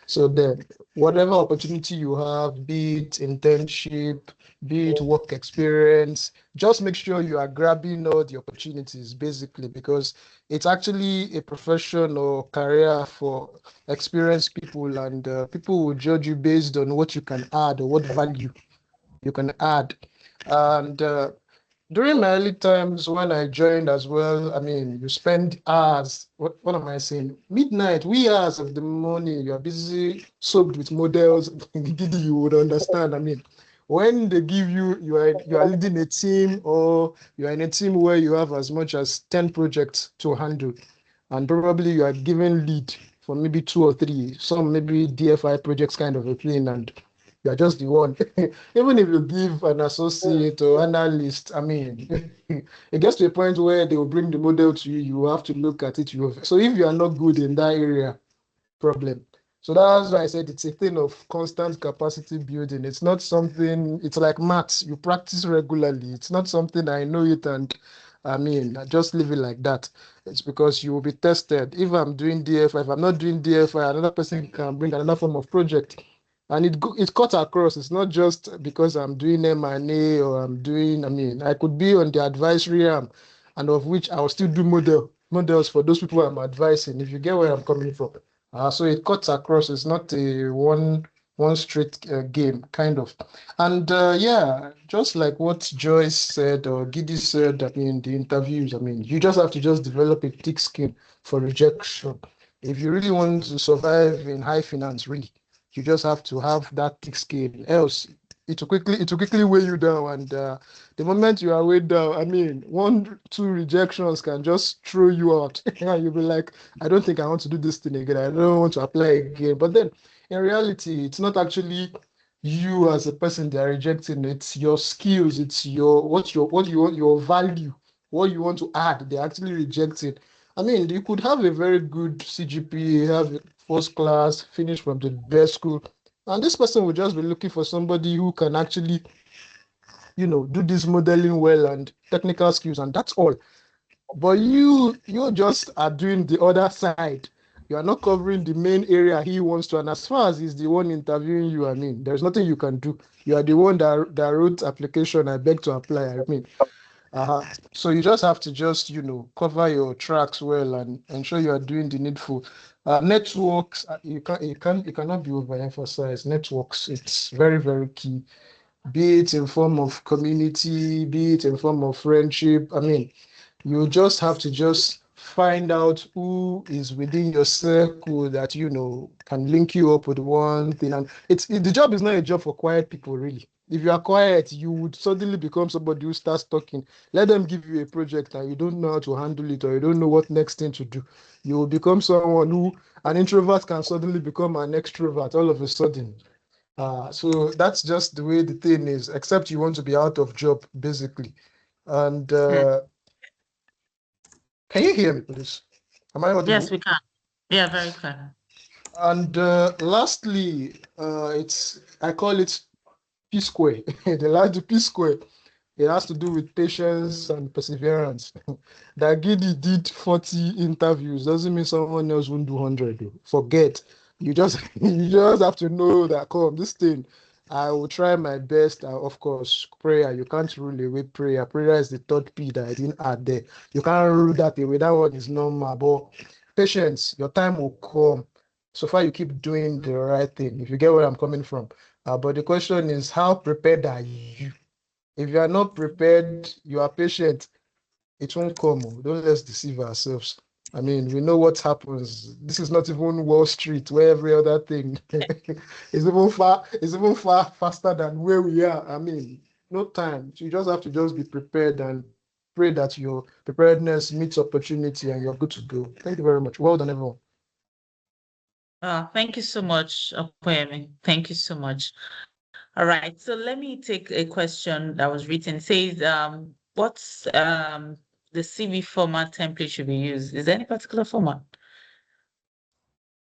So then, whatever opportunity you have, be it internship, be it work experience, just make sure you are grabbing all the opportunities, basically, because it's actually a profession or career for experienced people, and people will judge you based on what you can add or what value you can add. And during my early times when I joined as well, I mean, you spend hours, what am I saying? Midnight, wee hours of the morning, you're busy soaked with models. Didi, you would understand. I mean, when they give you, you are leading a team or you are in a team where you have as much as 10 projects to handle, and probably you are given lead for maybe 2 or 3, some maybe DFI projects kind of a thing, and you are just the one. Even if you give an associate or analyst, I mean, it gets to a point where they will bring the model to you. You have to look at it. So if you are not good in that area, problem. So that's why I said it's a thing of constant capacity building. It's not something, it's like maths. You practice regularly. It's not something I know it and I just leave it like that. It's because you will be tested. If I'm doing DFI, if I'm not doing DFI, another person can bring another form of project. And it cuts across. It's not just because I'm doing M&A or I'm doing, I could be on the advisory arm, and of which I'll still do models for those people I'm advising, if you get where I'm coming from. So it cuts across. It's not a one straight game, kind of. And yeah, just like what Joyce said or Giddy said, the interviews, you just have to just develop a thick skin for rejection. If you really want to survive in high finance, really, you just have to have that thick skin. Else, it will quickly weigh you down. And the moment you are weighed down, 1, 2 rejections can just throw you out. And you'll be like, I don't think I want to do this thing again. I don't want to apply again. But then in reality, it's not actually you as a person they are rejecting. It's your skills, it's what you want, your value, what you want to add. They're actually rejecting. You could have a very good CGPA, have a first class, finish from the best school, and this person will just be looking for somebody who can actually, do this modeling well and technical skills, and that's all. But you just are doing the other side. You are not covering the main area he wants to. And as far as he's the one interviewing you, there's nothing you can do. You are the one that wrote application, I beg to apply. So you just have to just, cover your tracks well and ensure you are doing the needful. Networks, it cannot be overemphasized. Networks, it's very, very key. Be it in form of community, be it in form of friendship. I mean, you just have to just find out who is within your circle that can link you up with one thing. And the job is not a job for quiet people, really. If you are quiet, you would suddenly become somebody who starts talking. Let them give you a project and you don't know how to handle it, or you don't know what next thing to do. You will become someone who an introvert can suddenly become an extrovert all of a sudden. So that's just the way the thing is, except you want to be out of job, basically. And can you hear me, please? Am I audible? Yes, we can. Yeah, very clear. And lastly, I call it P square. The large P square. It has to do with patience and perseverance. That Giddy did 40 interviews doesn't mean someone else won't do 100. Though. Forget. You just you just have to know that come this thing. I will try my best. Of course, prayer. You can't rule away prayer. Prayer is the third P that I didn't add there. You can't rule that away. That one is normal. But patience, your time will come. So far, you keep doing the right thing. If you get where I'm coming from. But the question is, how prepared are you? If you are not prepared, you are patient, it won't come. Don't let's deceive ourselves. I mean, we know what happens. This is not even Wall Street, where every other thing is even far faster than where we are. I mean, no time. So you just have to just be prepared and pray that your preparedness meets opportunity and you're good to go. Thank you very much. Well done, everyone. Thank you so much, Akwemi. Thank you so much. All right, so let me take a question that was written. It says, what's the CV format template should be used? Is there any particular format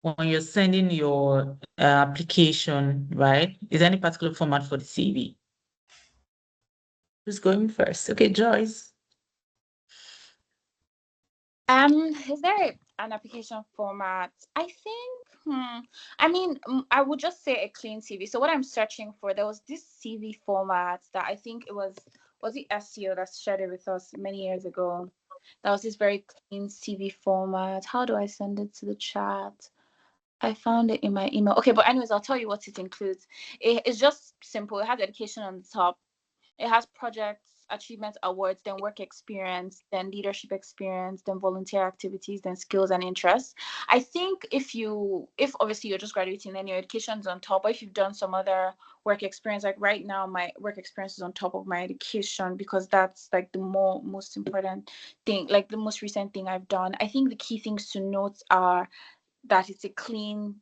when you're sending your application, right? Is there any particular format for the CV? Who's going first? Okay, Joyce. Is there an application format? I think, I mean, I would just say a clean CV. So what I'm searching for, there was this CV format that I think was it SEO that shared it with us many years ago. That was this very clean CV format. How do I send it to the chat? I found it in my email. Okay, but anyways, I'll tell you what it includes. It's just simple. It has education on the top. It has projects, achievements, awards, then work experience, then leadership experience, then volunteer activities, then skills and interests. I think if obviously you're just graduating, then your education's on top, or if you've done some other work experience, like right now, my work experience is on top of my education because that's like the most important thing, like the most recent thing I've done. I think the key things to note are that it's a clean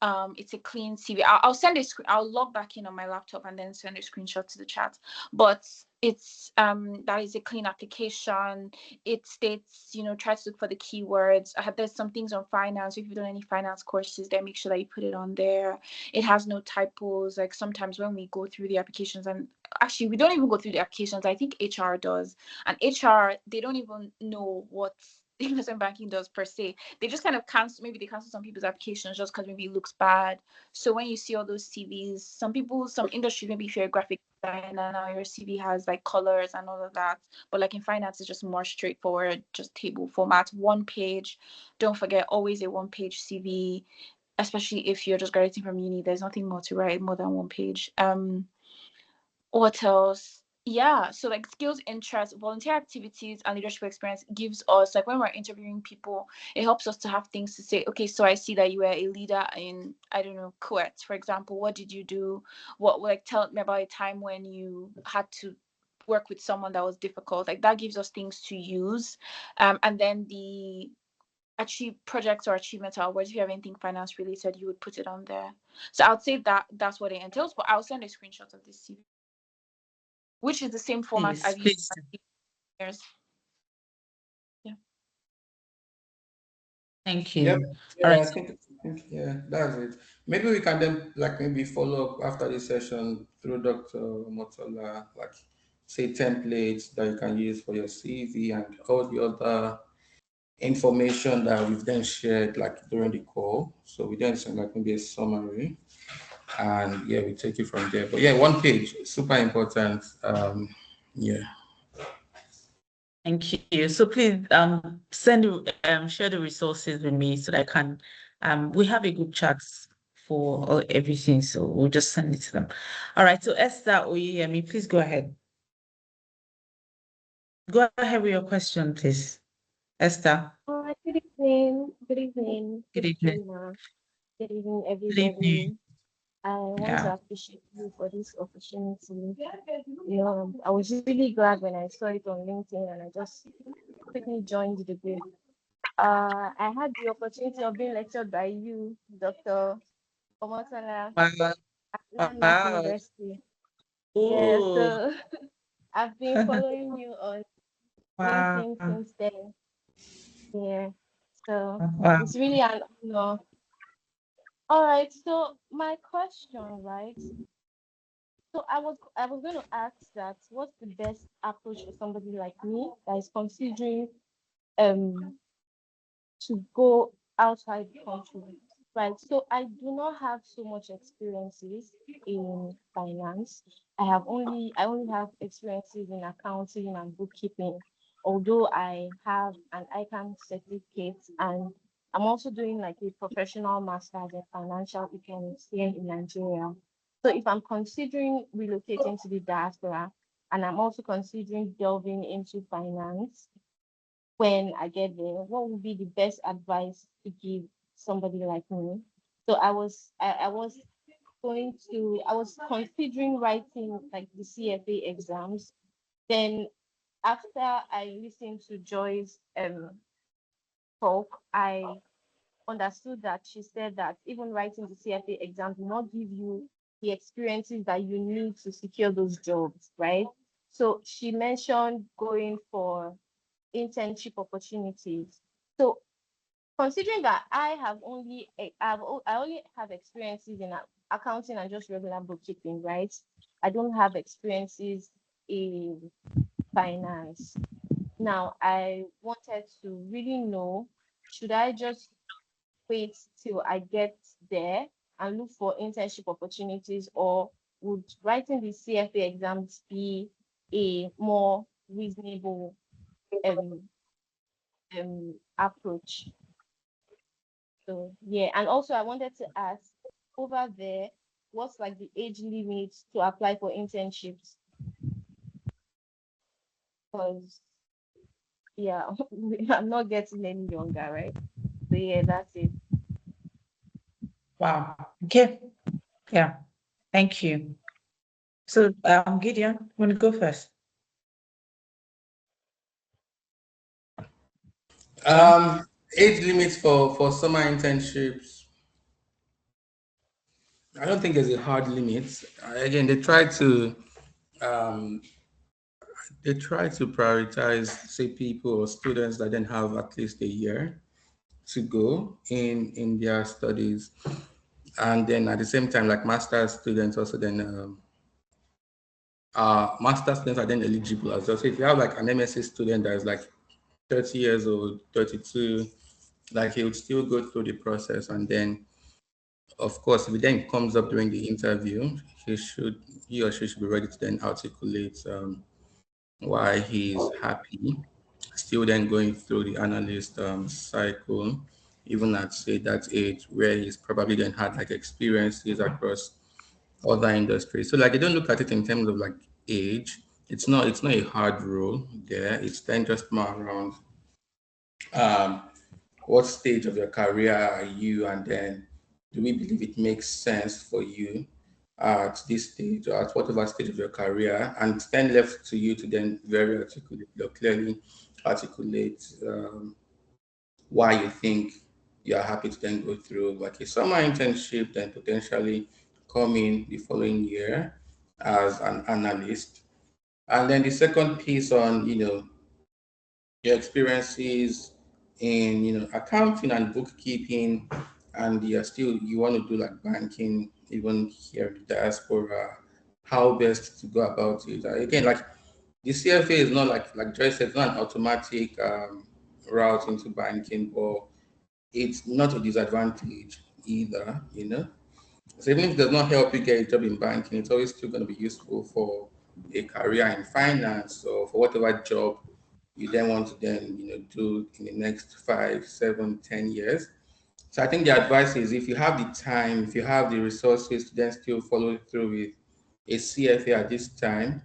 CV. I'll send a screen. I'll log back in on my laptop and then send a screenshot to the chat. But it's that is a clean application. It states, try to look for the keywords. There's some things on finance. If you've done any finance courses, then make sure that you put it on there. It has no typos. Like sometimes when we go through the applications, and actually we don't even go through the applications. I think HR does, and HR they don't even know what investment banking does per se. They just kind of cancel some people's applications just because maybe it looks bad. So when you see all those CVs, some industries, maybe if you're a graphic designer now, your CV has like colors and all of that. But like in finance, it's just more straightforward, just table format, one page. Don't forget, always a one-page CV, especially if you're just graduating from uni. There's nothing more to write more than one page. What else? Yeah, so like skills, interests, volunteer activities, and leadership experience gives us, like when we're interviewing people, it helps us to have things to say. Okay, so I see that you were a leader in, I don't know, Kuwait, for example. What did you do? Tell me about a time when you had to work with someone that was difficult. Like that gives us things to use. And then the achieve projects or achievements or awards, if you have anything finance related, you would put it on there. So I would say that's what it entails, but I'll send a screenshot of this CV, which is the same format I've used for years. Yeah. Thank you. Yep. All Yeah, right. I think yeah, that's it. Maybe we can then maybe follow up after this session through Dr. Motola, like say templates that you can use for your CV and all the other information that we've then shared like during the call. So we then send like maybe a summary and yeah, we take it from there. But yeah, one page, super important. Yeah. Thank you. So please share the resources with me so that I can we have a group chat for everything, so we'll just send it to them. All right. So Esther Oyeyemi, please go ahead. Go ahead with your question, please. Esther. Good evening. Good evening. Good evening. Gina. Good evening, Good evening. everybody. I want to Yeah. appreciate you for this opportunity. I was really glad when I saw it on LinkedIn and I just quickly joined the group. I had the opportunity of being lectured by you, Dr. Omotala, Wow. at Landmark Wow. University. Yeah, Oh, so I've been following you on wow. LinkedIn since then. Yeah, so Wow. it's really an honor. All right, so my question, right? So I was going to ask that what's the best approach for somebody like me that is considering um to go outside the country, right? So I do not have so much experiences in finance. I only have experiences in accounting and bookkeeping, although I have an ICANN certificate and I'm also doing like a professional master's in financial economics here in Nigeria. So if I'm considering relocating to the diaspora and I'm also considering delving into finance, when I get there, what would be the best advice to give somebody like me? So I was considering writing like the CFA exams. Then after I listened to Joy's talk, I understood that she said that even writing the CFA exam will not give you the experiences that you need to secure those jobs, right? So she mentioned going for internship opportunities. So considering that I only have experiences in accounting and just regular bookkeeping, right? I don't have experiences in finance. Now I wanted to really know, should I just wait till I get there and look for internship opportunities, or would writing the CFA exams be a more reasonable um approach? So yeah, and also I wanted to ask over there, what's like the age limit to apply for internships? Because yeah, I'm not getting any younger, right? So yeah, that's it. Wow. Okay. Yeah. Thank you. So Gideon, want to go first? Yeah. Age limits for summer internships. I don't think there's a hard limit. Again, um, they try to prioritize, say, people or students that then have at least a year to go in their studies, and then at the same time, like master's students also then master students are then eligible as well. So if you have like an MSc student that is like 30 years old, 32, like he would still go through the process. And then, of course, if it then comes up during the interview, he or she should be ready to then articulate why he's happy. Still then going through the analyst cycle, even at say that age where he's probably then had like experiences across other industries. So like they don't look at it in terms of like age. It's not a hard rule there. It's then just more around um, what stage of your career are you, and then do we believe it makes sense for you at this stage or at whatever stage of your career, and it's then left to you to then very articulate or clearly articulate why you think you are happy to then go through like a summer internship, then potentially come in the following year as an analyst. And then the second piece on, your experiences in, accounting and bookkeeping, and you want to do like banking, even here in the diaspora, how best to go about it. Again, like the CFA is not like Joyce said, it's not an automatic route into banking, but it's not a disadvantage either. So even if it does not help you get a job in banking, it's always still going to be useful for a career in finance or for whatever job you then want to then do in the next 5, 7, 10 years. So I think the advice is, if you have the time, if you have the resources to then still follow through with a CFA at this time,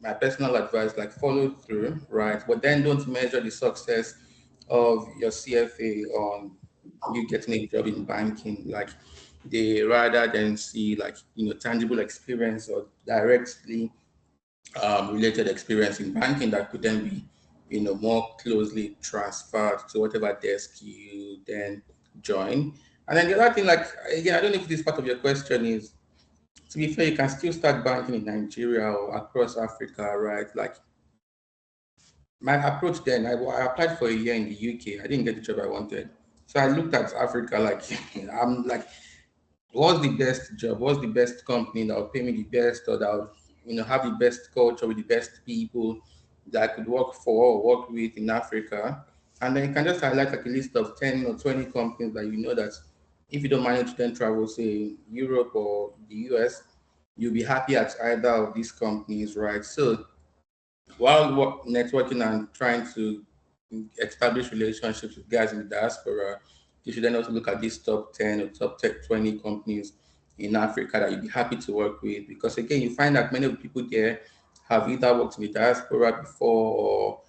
my personal advice, like, follow through, right? But then don't measure the success of your CFA on you getting a job in banking. Like, they rather than see, like, tangible experience or directly related experience in banking that could then be, more closely transferred to whatever desk you then join. And then the other thing, like, again, I don't know if this part of your question is, to be fair, you can still start banking in Nigeria or across Africa, right? Like, my approach then, I applied for a year in the UK. I didn't get the job I wanted. So I looked at Africa, like, I'm like, what's the best job? What's the best company that will pay me the best, or that will, have the best culture with the best people that I could work for or work with in Africa? And then you can just highlight like a list of 10 or 20 companies that you know that if you don't manage to then travel, say Europe or the US, you'll be happy at either of these companies, right? So while networking and trying to establish relationships with guys in the diaspora, you should then also look at these top 10 or top 20 companies in Africa that you'd be happy to work with. Because again, you find that many of the people there have either worked in the diaspora before, or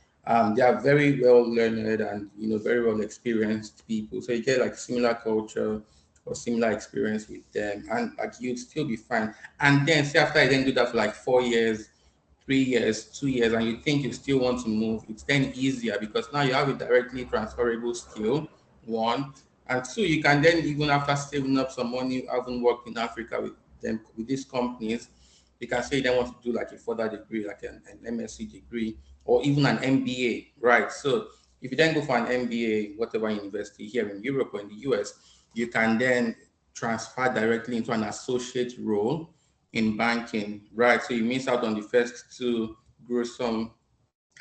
they are very well learned and very well experienced people. So you get like similar culture or similar experience with them, and like you'd still be fine. And then say after I then do that for like 4 years, 3 years, 2 years, and you think you still want to move, it's then easier because now you have a directly transferable skill, one. And two, you can then, even after saving up some money, having worked in Africa with them, with these companies, you can say you then want to do like a further degree, like an MSc degree, or even an MBA, right? So if you then go for an MBA, whatever university here in Europe or in the US, you can then transfer directly into an associate role in banking, right? So you miss out on the first two gruesome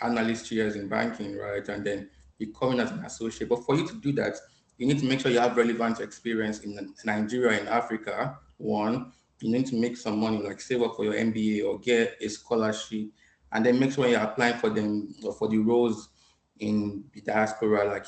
analyst years in banking, right? And then you come in as an associate. But for you to do that, you need to make sure you have relevant experience in Nigeria and Africa. One, you need to make some money, like save up for your MBA or get a scholarship, and then make sure when you're applying for them or for the roles in the diaspora, like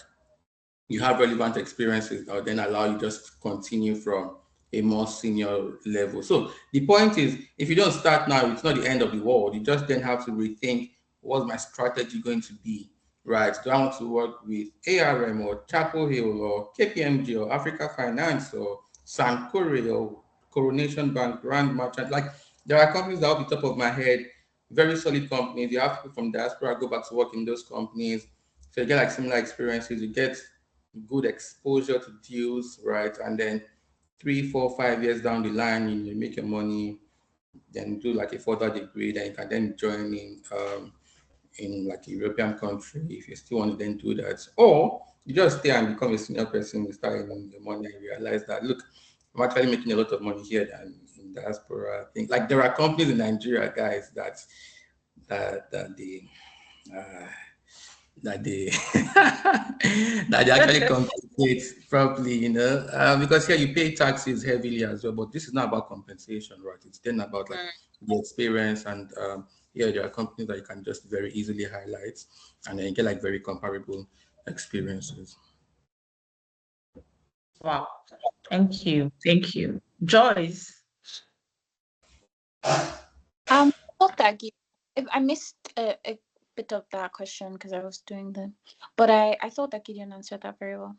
you have relevant experiences or then allow you just continue from a more senior level. So the point is, if you don't start now, it's not the end of the world. You just then have to rethink, what's my strategy going to be, right? Do I want to work with ARM or Chapel Hill or KPMG or Africa Finance or Sankore or Coronation Bank, Grand Merchant? Like, there are companies that are off the top of my head, very solid companies. You have people from diaspora go back to work in those companies. So you get like similar experiences. You get good exposure to deals, right? And then 3, 4, 5 years down the line, you make your money, then do like a further degree, then you can then join in like a European country if you still want to then do that. Or you just stay and become a senior person, you start earning your money and realize that, look, I'm actually making a lot of money here than in diaspora. I think like there are companies in Nigeria, guys, that they uh, that they that they actually compensate properly, because here you pay taxes heavily as well. But this is not about compensation, right? It's then about like the experience, and yeah, there are companies that you can just very easily highlight, and then you get like very comparable experiences. Wow. Thank you. Thank you. Joyce. Thought that if I missed a bit of that question because I was doing but I thought that Gideon answered that very well.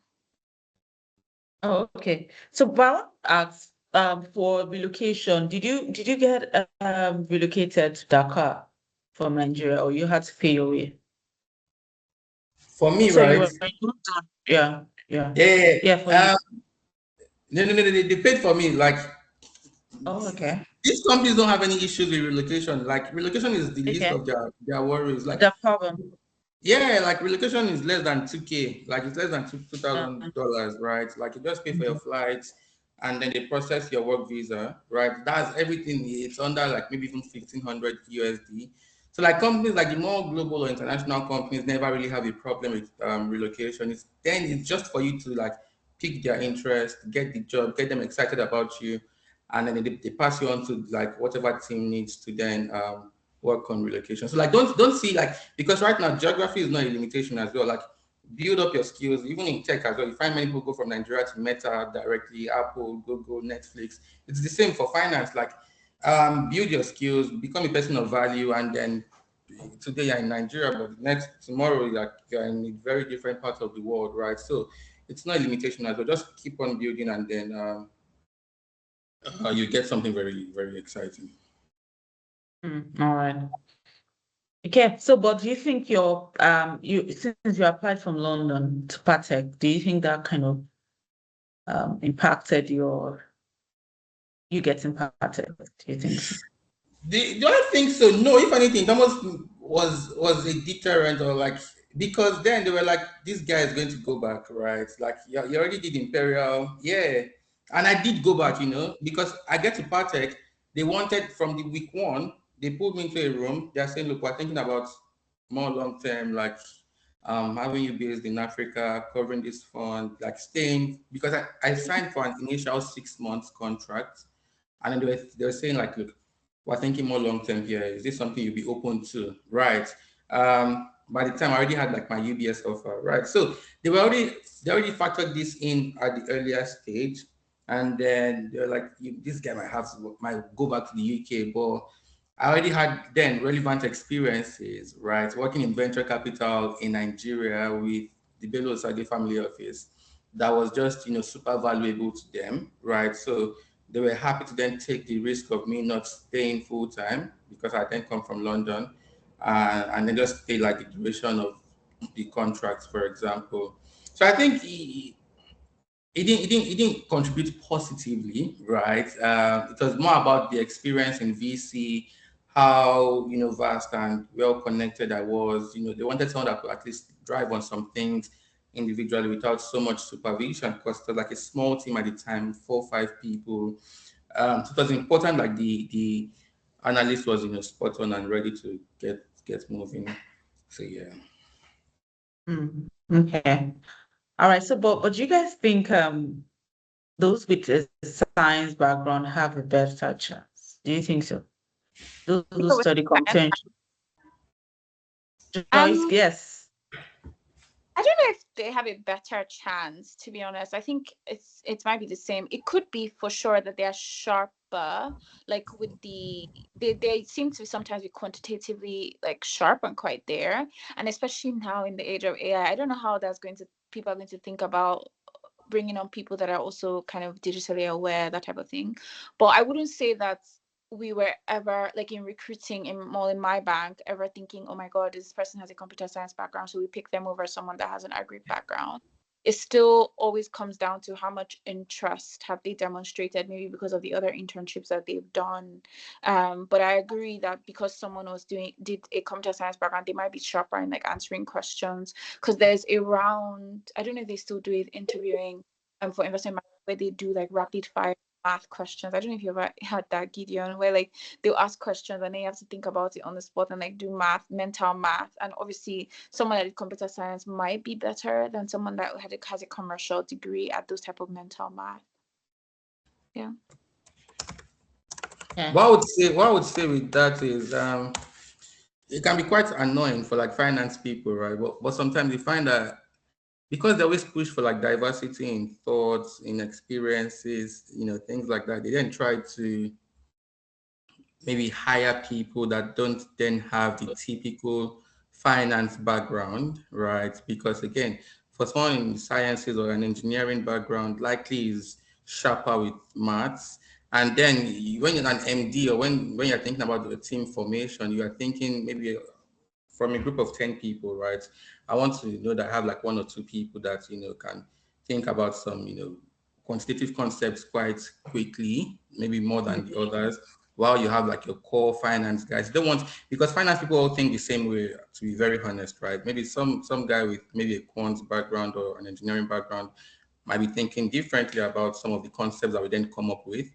Oh, okay. So Bala asked for relocation. Did you get relocated to Dakar from Nigeria, or you had to pay your way? For me, So you right? were in London. Yeah, yeah. Yeah. Yeah, for you. No, no, no, no, they paid for me. Like, Oh, okay. these companies don't have any issues with relocation. Like, relocation is the least Okay. of their worries. Like, The problem. yeah, like relocation is less than 2K, like it's less than two Uh, thousand dollars, right? Like you just pay for your mhm. flights and then they process your work visa, right? That's everything. It's under like maybe even 1,500 USD. So like companies like the more global or international companies never really have a problem with relocation. It's just for you to like pick their interest, get the job, get them excited about you, and then they pass you on to like whatever team needs to then work on relocation. So like don't see like, because right now geography is not a limitation as well. Like build up your skills, even in tech as well. You find many people go from Nigeria to Meta directly, Apple, Google, Netflix. It's the same for finance. Like build your skills, become a person of value, and then today you're in Nigeria, but next tomorrow you're in a very different part of the world, right? So it's not a limitation as well. Just keep on building, and then you get something very, very exciting. All right. Okay, so but do you think you since you applied from London to Patek, do you think that kind of impacted you getting Patek? Do you think so? Do I think so? No, if anything, that was a deterrent, or like, because then they were like, this guy is going to go back, right? Like you already did Imperial, yeah. And I did go back, because I get to Patek, they wanted from the week one, they put me into a room. They're saying, look, we're thinking about more long term, like having you based in Africa, covering this fund, like staying, because I signed for an initial 6 months contract. And then they were saying like, look, we're thinking more long term here. Is this something you'll be open to? Right. By the time I already had like my UBS offer, right? So they already factored this in at the earlier stage, and then they're like, this guy might go back to the UK, but I already had then relevant experiences, right? Working in venture capital in Nigeria with the Bello Sade family office, that was just super valuable to them, right? So they were happy to then take the risk of me not staying full time, because I then come from London, and then just stay like the duration of the contracts, for example. So I think it didn't contribute positively, right? It was more about the experience in VC, how vast and well connected I was. They wanted someone that could at least drive on some things individually without so much supervision, because it was like a small team at the time, 4 or 5 people. So it was important, like the analyst was spot on and ready to get moving. So yeah. Okay. All right. So, but do you guys think those with a science background have a better chance? Do you think so? Those who People with study computer Joyce, um yes. I don't know if they have a better chance, to be honest. I think it might be the same. It could be for sure that they are sharper, like with they seem to sometimes be quantitatively like sharp and quite there. And especially now in the age of AI, I don't know how people are going to think about bringing on people that are also kind of digitally aware, that type of thing. But I wouldn't say that we were ever like in recruiting in my bank ever thinking, oh my god, this person has a computer science background, so we pick them over someone that has an agri background. It still always comes down to how much interest have they demonstrated, maybe because of the other internships that they've done. But I agree that because someone did a computer science background, they might be sharper in like answering questions, because there's a round, I don't know if they still do it, interviewing for investment management, where they do like rapid fire math questions. I don't know if you ever had that, Gideon, where like they'll ask questions and then you have to think about it on the spot and like do mental math. And obviously someone that did computer science might be better than someone that has a commercial degree at those type of mental math. Yeah. What I would say with that is it can be quite annoying for like finance people, right? But sometimes you find that because they always push for like diversity in thoughts, in experiences, things like that, they then try to maybe hire people that don't then have the typical finance background, right? Because again, for someone in sciences or an engineering background, likely is sharper with maths. And then when you're an MD, or when you're thinking about the team formation, you are thinking maybe from a group of 10 people, right? I want to know that I have like 1 or 2 people that, can think about some, quantitative concepts quite quickly, maybe more than the others, while you have like your core finance guys. You don't want, because finance people all think the same way, to be very honest, right? Maybe some guy with maybe a quant background or an engineering background might be thinking differently about some of the concepts that we then come up with.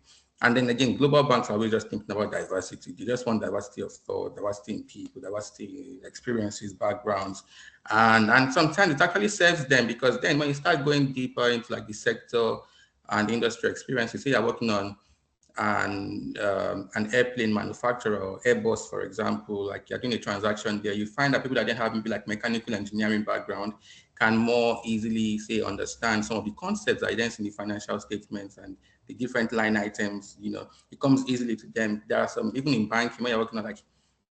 And then again, global banks are always just thinking about diversity. They just want diversity of thought, diversity in people, diversity in experiences, backgrounds. And sometimes it actually serves them, because then when you start going deeper into like the sector and industry experience, you say you're working on an airplane manufacturer or Airbus, for example, like you're doing a transaction there, you find that people that don't have maybe like mechanical engineering background can more easily say understand some of the concepts that are in the financial statements and the different line items. It comes easily to them. There are some, even in banking, when you're working on like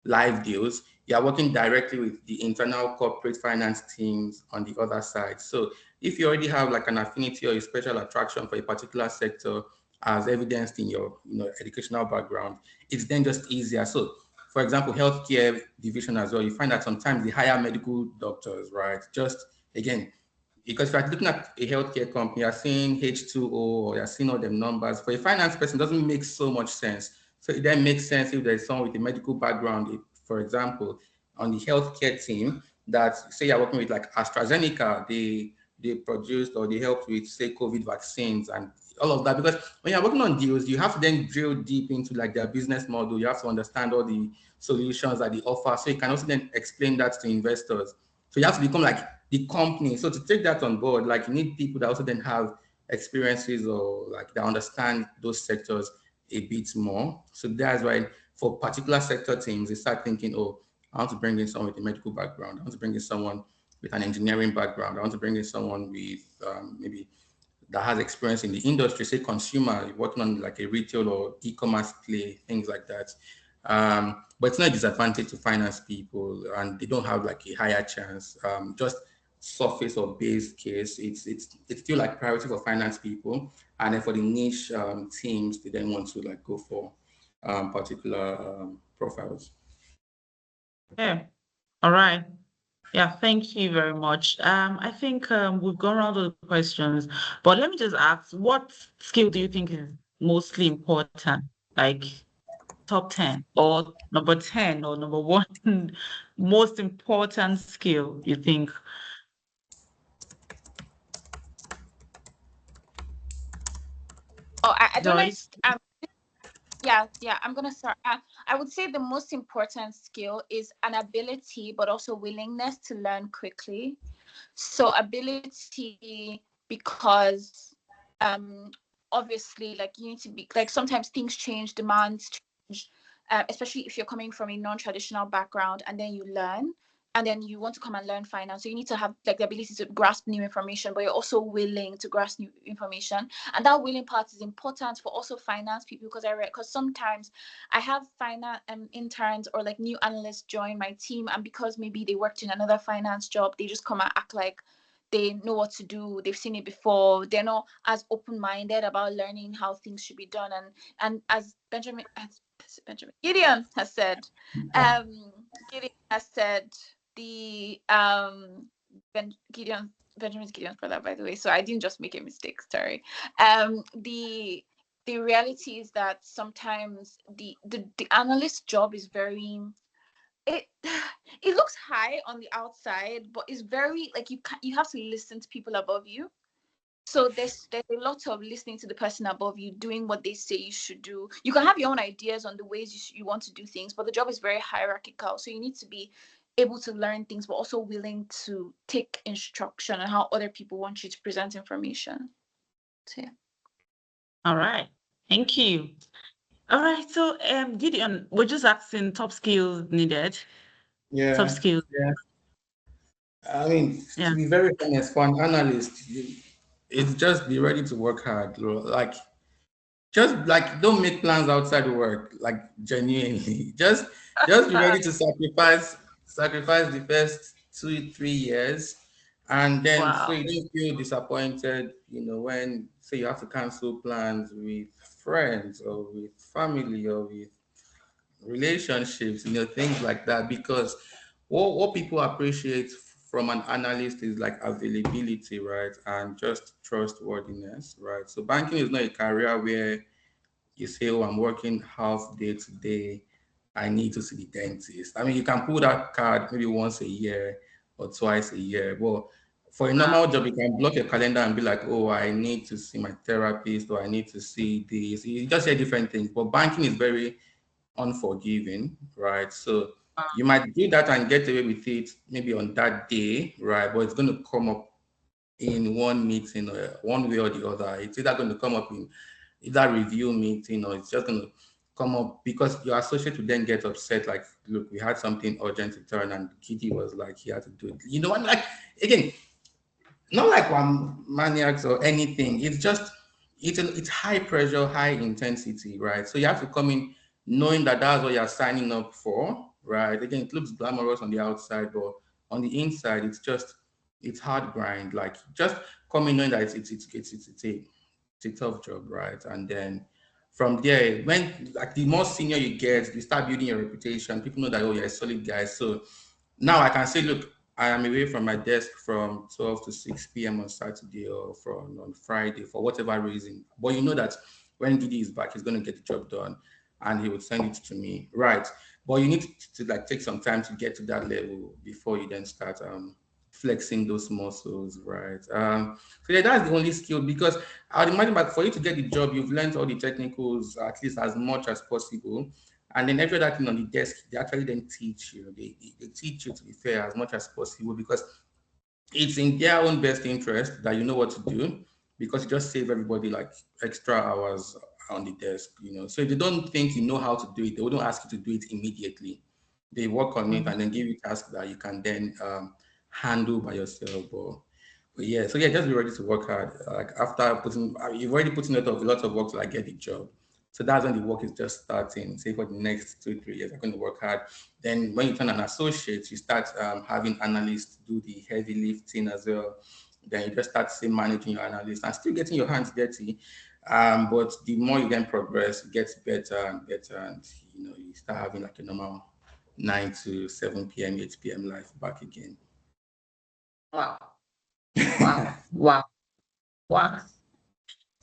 live deals, you are working directly with the internal corporate finance teams on the other side. So if you already have like an affinity or a special attraction for a particular sector, as evidenced in your educational background, it's then just easier. So for example, healthcare division as well, you find that sometimes they hire medical doctors, right? Just again, because if you're looking at a healthcare company, you're seeing H2O or you're seeing all them numbers. For a finance person, it doesn't make so much sense. So it then makes sense if there's someone with a medical background, for example, on the healthcare team that say you're working with like AstraZeneca, they produced or they helped with say COVID vaccines and all of that. Because when you're working on deals, you have to then drill deep into like their business model. You have to understand all the solutions that they offer. So you can also then explain that to investors. So you have to become like the company. So to take that on board, like you need people that also then have experiences or like that understand those sectors a bit more. So that's why for particular sector teams, they start thinking, oh, I want to bring in someone with a medical background. I want to bring in someone with an engineering background. I want to bring in someone with maybe that has experience in the industry, say consumer, working on like a retail or e-commerce play, things like that. But it's not a disadvantage to finance people, and they don't have like a higher chance. Just surface or base case, it's still like priority for finance people, and then for the niche teams, they then want to like go for particular profiles. Yeah. All right. Yeah, thank you very much. I think we've gone around all the questions, but let me just ask, what skill do you think is mostly important? Like top 10 or number 10 or number one most important skill you think? Oh, I don't know. Joyce? Yeah, I'm gonna start. I would say the most important skill is an ability, but also willingness to learn quickly. So ability, because obviously, like you need to be like sometimes things change, demands change, especially if you're coming from a non-traditional background and then you learn and then you want to come and learn finance. So you need to have like the ability to grasp new information, but you're also willing to grasp new information. And that willing part is important for also finance people because sometimes I have finance interns or like new analysts join my team, and because maybe they worked in another finance job, they just come and act like they know what to do. They've seen it before. They're not as open-minded about learning how things should be done. And as Gideon has said, Gideon has said the Benjamin's Gideon's brother, by the way. So I didn't just make a mistake. Sorry. The reality is that sometimes the analyst job is very it it looks high on the outside, but it's very like you have to listen to people above you. So there's a lot of listening to the person above you, doing what they say you should do. You can have your own ideas on the ways you want to do things, but the job is very hierarchical. So you need to be able to learn things, but also willing to take instruction on how other people want you to present information. So yeah. All right. Thank you. All right. So Gideon, we're just asking top skills needed. Top Yeah, skills. yeah. I mean, Yeah. to be very honest, for an analyst, it's just be ready to work hard. Like, just like don't make plans outside work. Like genuinely, just be ready to sacrifice the first 2 3 years, and then so Wow. you don't feel disappointed. When say you have to cancel plans with friends or with family or with relationships, things like that. Because what people appreciate from an analyst is like availability, right? And just trustworthiness, right? So banking is not a career where you say, oh, I'm working half day today, I need to see the dentist. I mean, you can pull that card maybe once a year or twice a year. But for a normal job, you can block your calendar and be like, oh, I need to see my therapist or I need to see this. You just say different things. But banking is very unforgiving, right? So you might do that and get away with it maybe on that day, right? But it's going to come up in one meeting or one way or the other. It's either going to come up in either review meeting or it's just going to come up because your associate would then get upset. Like, look, we had something urgent to turn, and Kitty was like, he had to do it. You know, and like again, not like one maniacs or anything. It's just it's high pressure, high intensity, right? So you have to come in knowing that that's what you're signing up for, right? Again, it looks glamorous on the outside, but on the inside, it's hard grind. Like just come in knowing that it's a tough job, right? And then from there, when like the more senior you get, you start building your reputation. People know that oh, you're a solid guy. So now I can say, look, I am away from my desk from 12 to 6 p.m. on Saturday or from on Friday for whatever reason. But you know that when Didi is back, he's going to get the job done and he would send it to me. Right. But you need to like take some time to get to that level before you then start flexing those muscles, right? So yeah, that's the only skill because I would imagine that for you to get the job, you've learned all the technicals at least as much as possible. And then every other thing on the desk, they actually then teach you. They teach you to be fair as much as possible because it's in their own best interest that you know what to do because you just save everybody like extra hours on the desk, you know. So if they don't think you know how to do it, they wouldn't ask you to do it immediately. They work on it and then give you tasks that you can then handle by yourself. But yeah, so yeah, just be ready to work hard. Like after putting, you've already put in a lot of work to like get the job. So that's when the work is just starting. Say for the next 2, 3 years, I'm going to work hard. Then when you turn an associate, you start having analysts do the heavy lifting as well. Then you just start say managing your analysts and still getting your hands dirty. But the more you then progress, it gets better and better, and you know you start having like a normal 9 to 7 p.m., 8 p.m. life back again. Wow. Wow. Wow. Wow.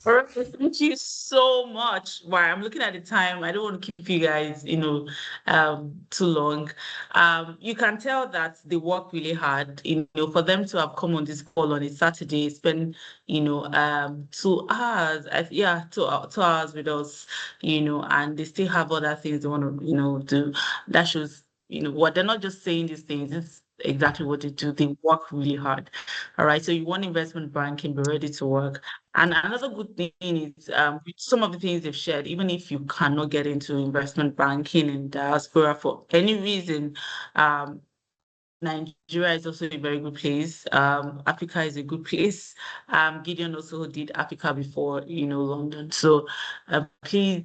Perfect. Thank you so much. Wow, I'm looking at the time. I don't want to keep you guys, too long. You can tell that they work really hard, for them to have come on this call on a Saturday, spend, 2 hours, 2 hours with us, and they still have other things they want to, do. That shows, what they're not just saying these things, it's exactly what they do. They work really hard. All right. So you want investment banking, be ready to work. And another good thing is with some of the things they've shared, even if you cannot get into investment banking in diaspora for any reason, um, Nigeria is also a very good place. Africa is a good place. Gideon also did Africa before, London. So please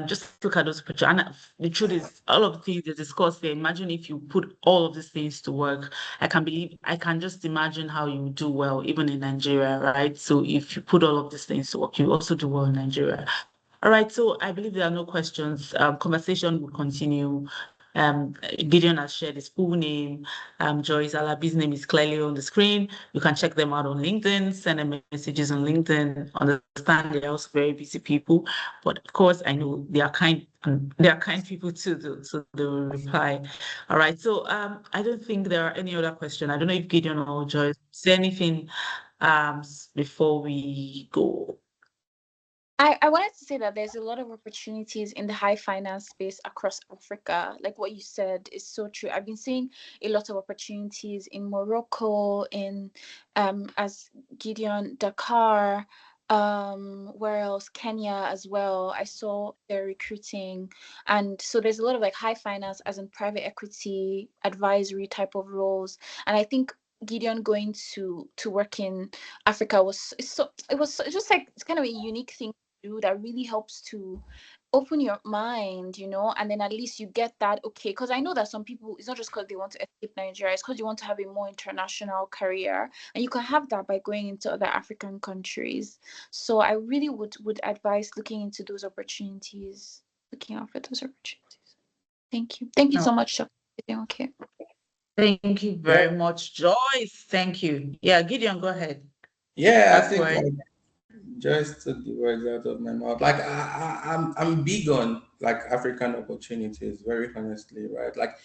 just look at those pictures. And the truth is, all of the things they discussed there, imagine if you put all of these things to work. I can just imagine how you do well, even in Nigeria, right? So if you put all of these things to work, you also do well in Nigeria. All right, so I believe there are no questions. Conversation will continue. Gideon has shared his full name. Joyce Alabi's name is clearly on the screen. You can check them out on LinkedIn, send them messages on LinkedIn. Understand they're also very busy people, but of course I know they are kind. They are kind people too, so they will reply. All right. So I don't think there are any other questions. I don't know if Gideon or Joyce say anything before we go. I wanted to say that there's a lot of opportunities in the high finance space across Africa. Like what you said is so true. I've been seeing a lot of opportunities in Morocco, in as Gideon, Dakar, where else? Kenya as well. I saw they're recruiting. And so there's a lot of like high finance as in private equity, advisory type of roles. And I think Gideon going to work in Africa it's just like it's kind of a unique thing do that really helps to open your mind, and then at least you get that, okay, because I know that some people, it's not just because they want to escape Nigeria, it's because you want to have a more international career, and you can have that by going into other African countries. So I really would advise looking into those opportunities, looking out for those opportunities. Thank you so much, Dr. Okay. Thank you very much, Joyce. Thank you. Yeah, Gideon, go ahead. Yeah, I Last think word. just took the words out of my mouth. Like I'm big on like African opportunities, very honestly, right? Like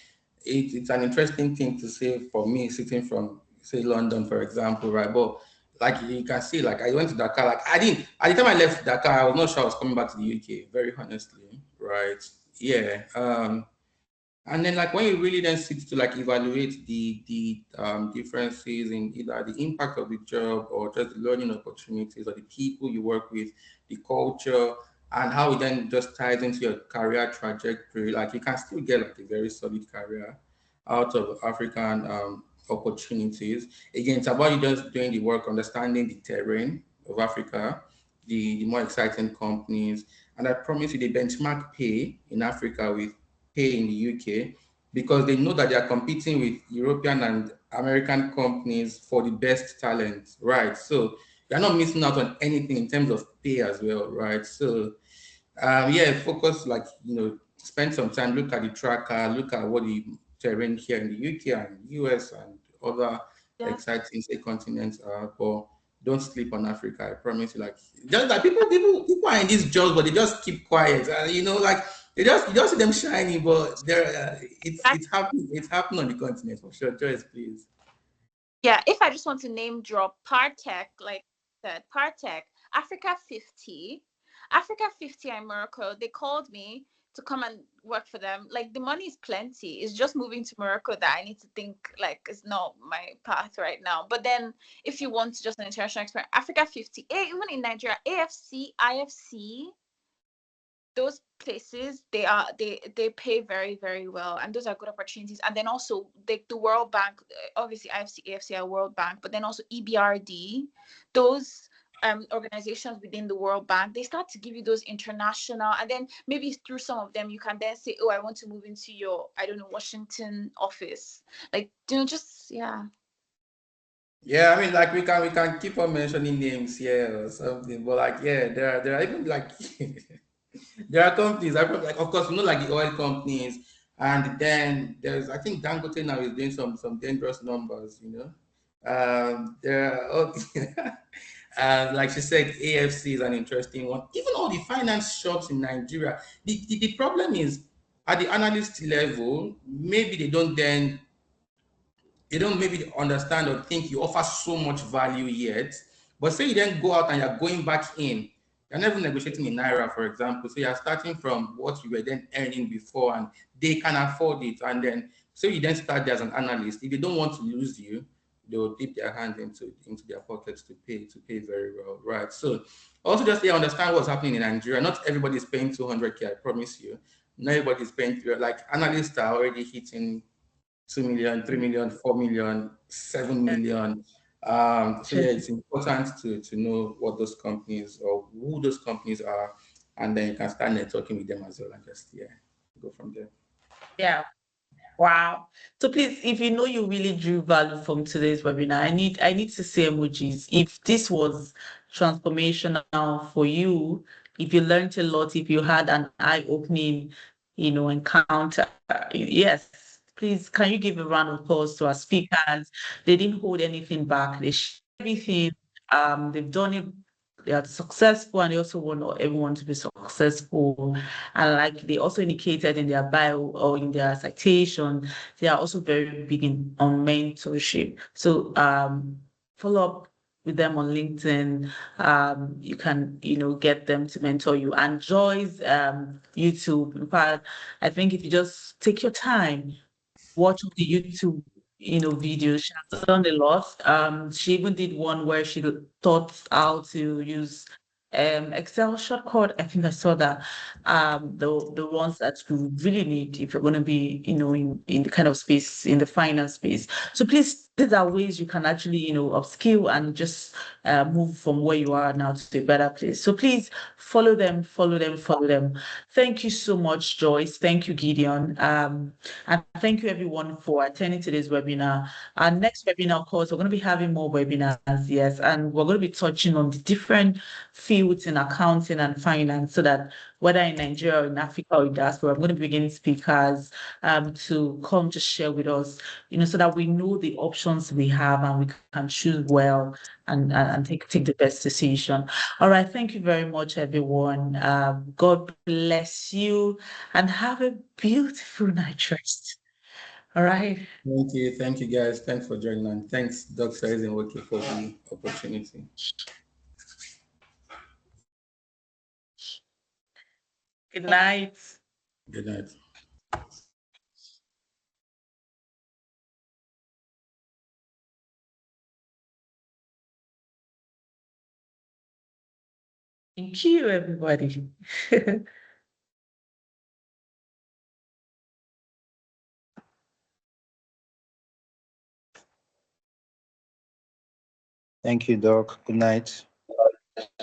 it's an interesting thing to say for me, sitting from say London, for example, right? But like you can see, like I went to Dakar, like I didn't at the time I left Dakar, I was not sure I was coming back to the UK, very honestly, right? Yeah. And then like when you really then sit to like evaluate the differences in either the impact of the job or just the learning opportunities or the people you work with, the culture, and how it then just ties into your career trajectory, like you can still get like a very solid career out of African opportunities. Again, it's about you just doing the work, understanding the terrain of Africa, the more exciting companies, and I promise you, they benchmark pay in Africa with pay in the UK because they know that they are competing with European and American companies for the best talent, right? So they're not missing out on anything in terms of pay as well, right? So yeah, focus like spend some time, look at the tracker, look at what the terrain here in the UK and US and other Yeah. exciting say continents are, but don't sleep on Africa. I promise you. Like just like people are in these jobs, but they just keep quiet. Like you just see them shining, but they're it's happening on the continent for sure. Joyce, please. Yeah, if I just want to name drop Partech, like that Partech, Africa 50, Africa 50 in Morocco, they called me to come and work for them. Like the money is plenty. It's just moving to Morocco that I need to think like it's not my path right now. But then if you want just an international experience, Africa 50, even in Nigeria, AFC, IFC, those places they pay very very well, and those are good opportunities. And then also the World Bank, obviously IFC, AFC are World Bank, but then also EBRD, those organizations within the World Bank, they start to give you those international, and then maybe through some of them you can then say, oh, I want to move into your, I don't know, Washington office, like just yeah. Yeah, I mean, like we can keep on mentioning names here or something, but like yeah, there are even like there are companies. I like, of course, like the oil companies, and then there's I think Dangote now is doing some dangerous numbers. There are like she said, AFC is an interesting one. Even all the finance shops in Nigeria. The problem is at the analyst level, maybe they don't maybe understand or think you offer so much value yet. But say you then go out and you're going back in, you're never negotiating in Naira, for example. So you're starting from what you were then earning before and they can afford it. And then so you then start there as an analyst. If they don't want to lose you, they'll dip their hand into their pockets to pay very well. Right. So also just understand what's happening in Nigeria. Not everybody is paying 200K, I promise you. Not everybody is paying like analysts are already hitting 2 million, 3 million, 4 million, 7 million. So yeah, it's important to know what those companies or who those companies are, and then you can start networking with them as well and just go from there. Yeah. Wow. So please, if you know you really drew value from today's webinar, I need to say emojis. If this was transformational for you, if you learned a lot, if you had an eye-opening, encounter, yes, please, can you give a round of applause to our speakers? They didn't hold anything back. They shared everything. They've done it. They are successful, and they also want everyone to be successful. And like they also indicated in their bio or in their citation, they are also very big on mentorship. So follow up with them on LinkedIn. You can, get them to mentor you. And Joy's YouTube. In fact, I think if you just take your time, watch all the YouTube, videos. She has done a lot. She even did one where she taught how to use Excel shortcut. I think I saw that. The ones that you really need if you're going to be, in the kind of space, in the finance space. So please, these are ways you can actually, upskill and just move from where you are now to a better place. So please follow them, follow them, follow them. Thank you so much, Joyce. Thank you, Gideon. And thank you everyone for attending today's webinar. Our next webinar, of course, we're going to be having more webinars, yes, and we're going to be touching on the different fields in accounting and finance, so that whether in Nigeria or in Africa or in diaspora, I'm going to be bringing speakers to come to share with us, so that we know the options we have and we can choose well and take the best decision. All right, thank you very much, everyone. God bless you and have a beautiful night rest. All right. Thank you guys. Thanks for joining and thanks Dr. Eisenwaki for the opportunity. Good night. Good night. Thank you, everybody. Thank you, Doc. Good night.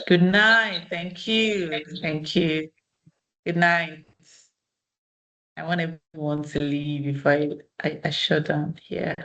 Good night. Thank you. Thank you. Good night. I want everyone to leave if I shut down here.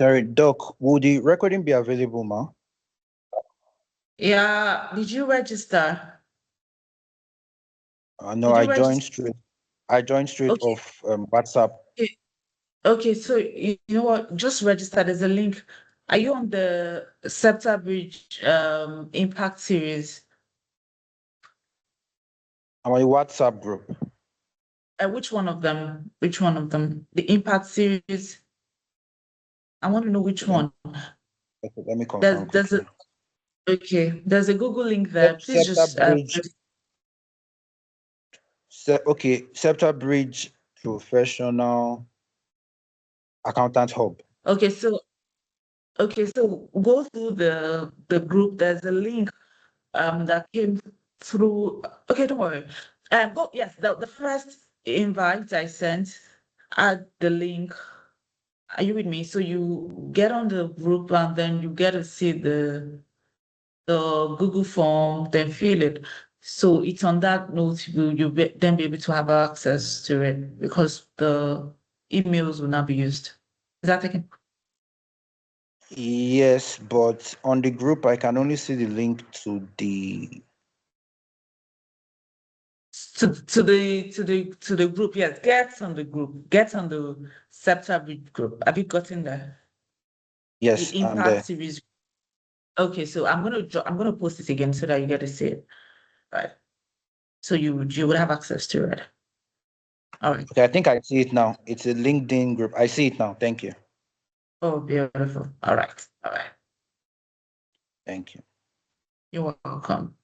Sorry, Doc, will the recording be available, ma? Yeah, did you register? No, Did I you joined register? straight. I joined straight Okay. off WhatsApp. Okay, so you know what? Just register. There's a link. Are you on the Scepter Bridge Impact series? I'm on a WhatsApp group. Which one of them? Which one of them? The Impact series. I want to know which Let me, one. okay, let me confirm There's a quickly. okay. There's a Google link there. Please Scepter just Bridge. Okay, Scepter Bridge Professional Accountant Hub. okay. So go through the group. There's a link that came through. Okay, don't worry. Go, yes, the first invite I sent, add the link. Are you with me? So you get on the group and then you get to see the Google form, then fill it. So it's on that note then be able to have access to it because the emails will not be used. Is that taken? Yes, but on the group, I can only see the link to the. To the group, yes. Get on the group. Get on the Scepter Bridge group. Have you gotten there? Yes, The I'm there. Impact series. Okay, so I'm gonna post it again so that you get to see it. Right. So you would have access to it. All right. Okay, I think I see it now. It's a LinkedIn group. I see it now. Thank you. Oh, beautiful. All right. All right. Thank you. You're welcome.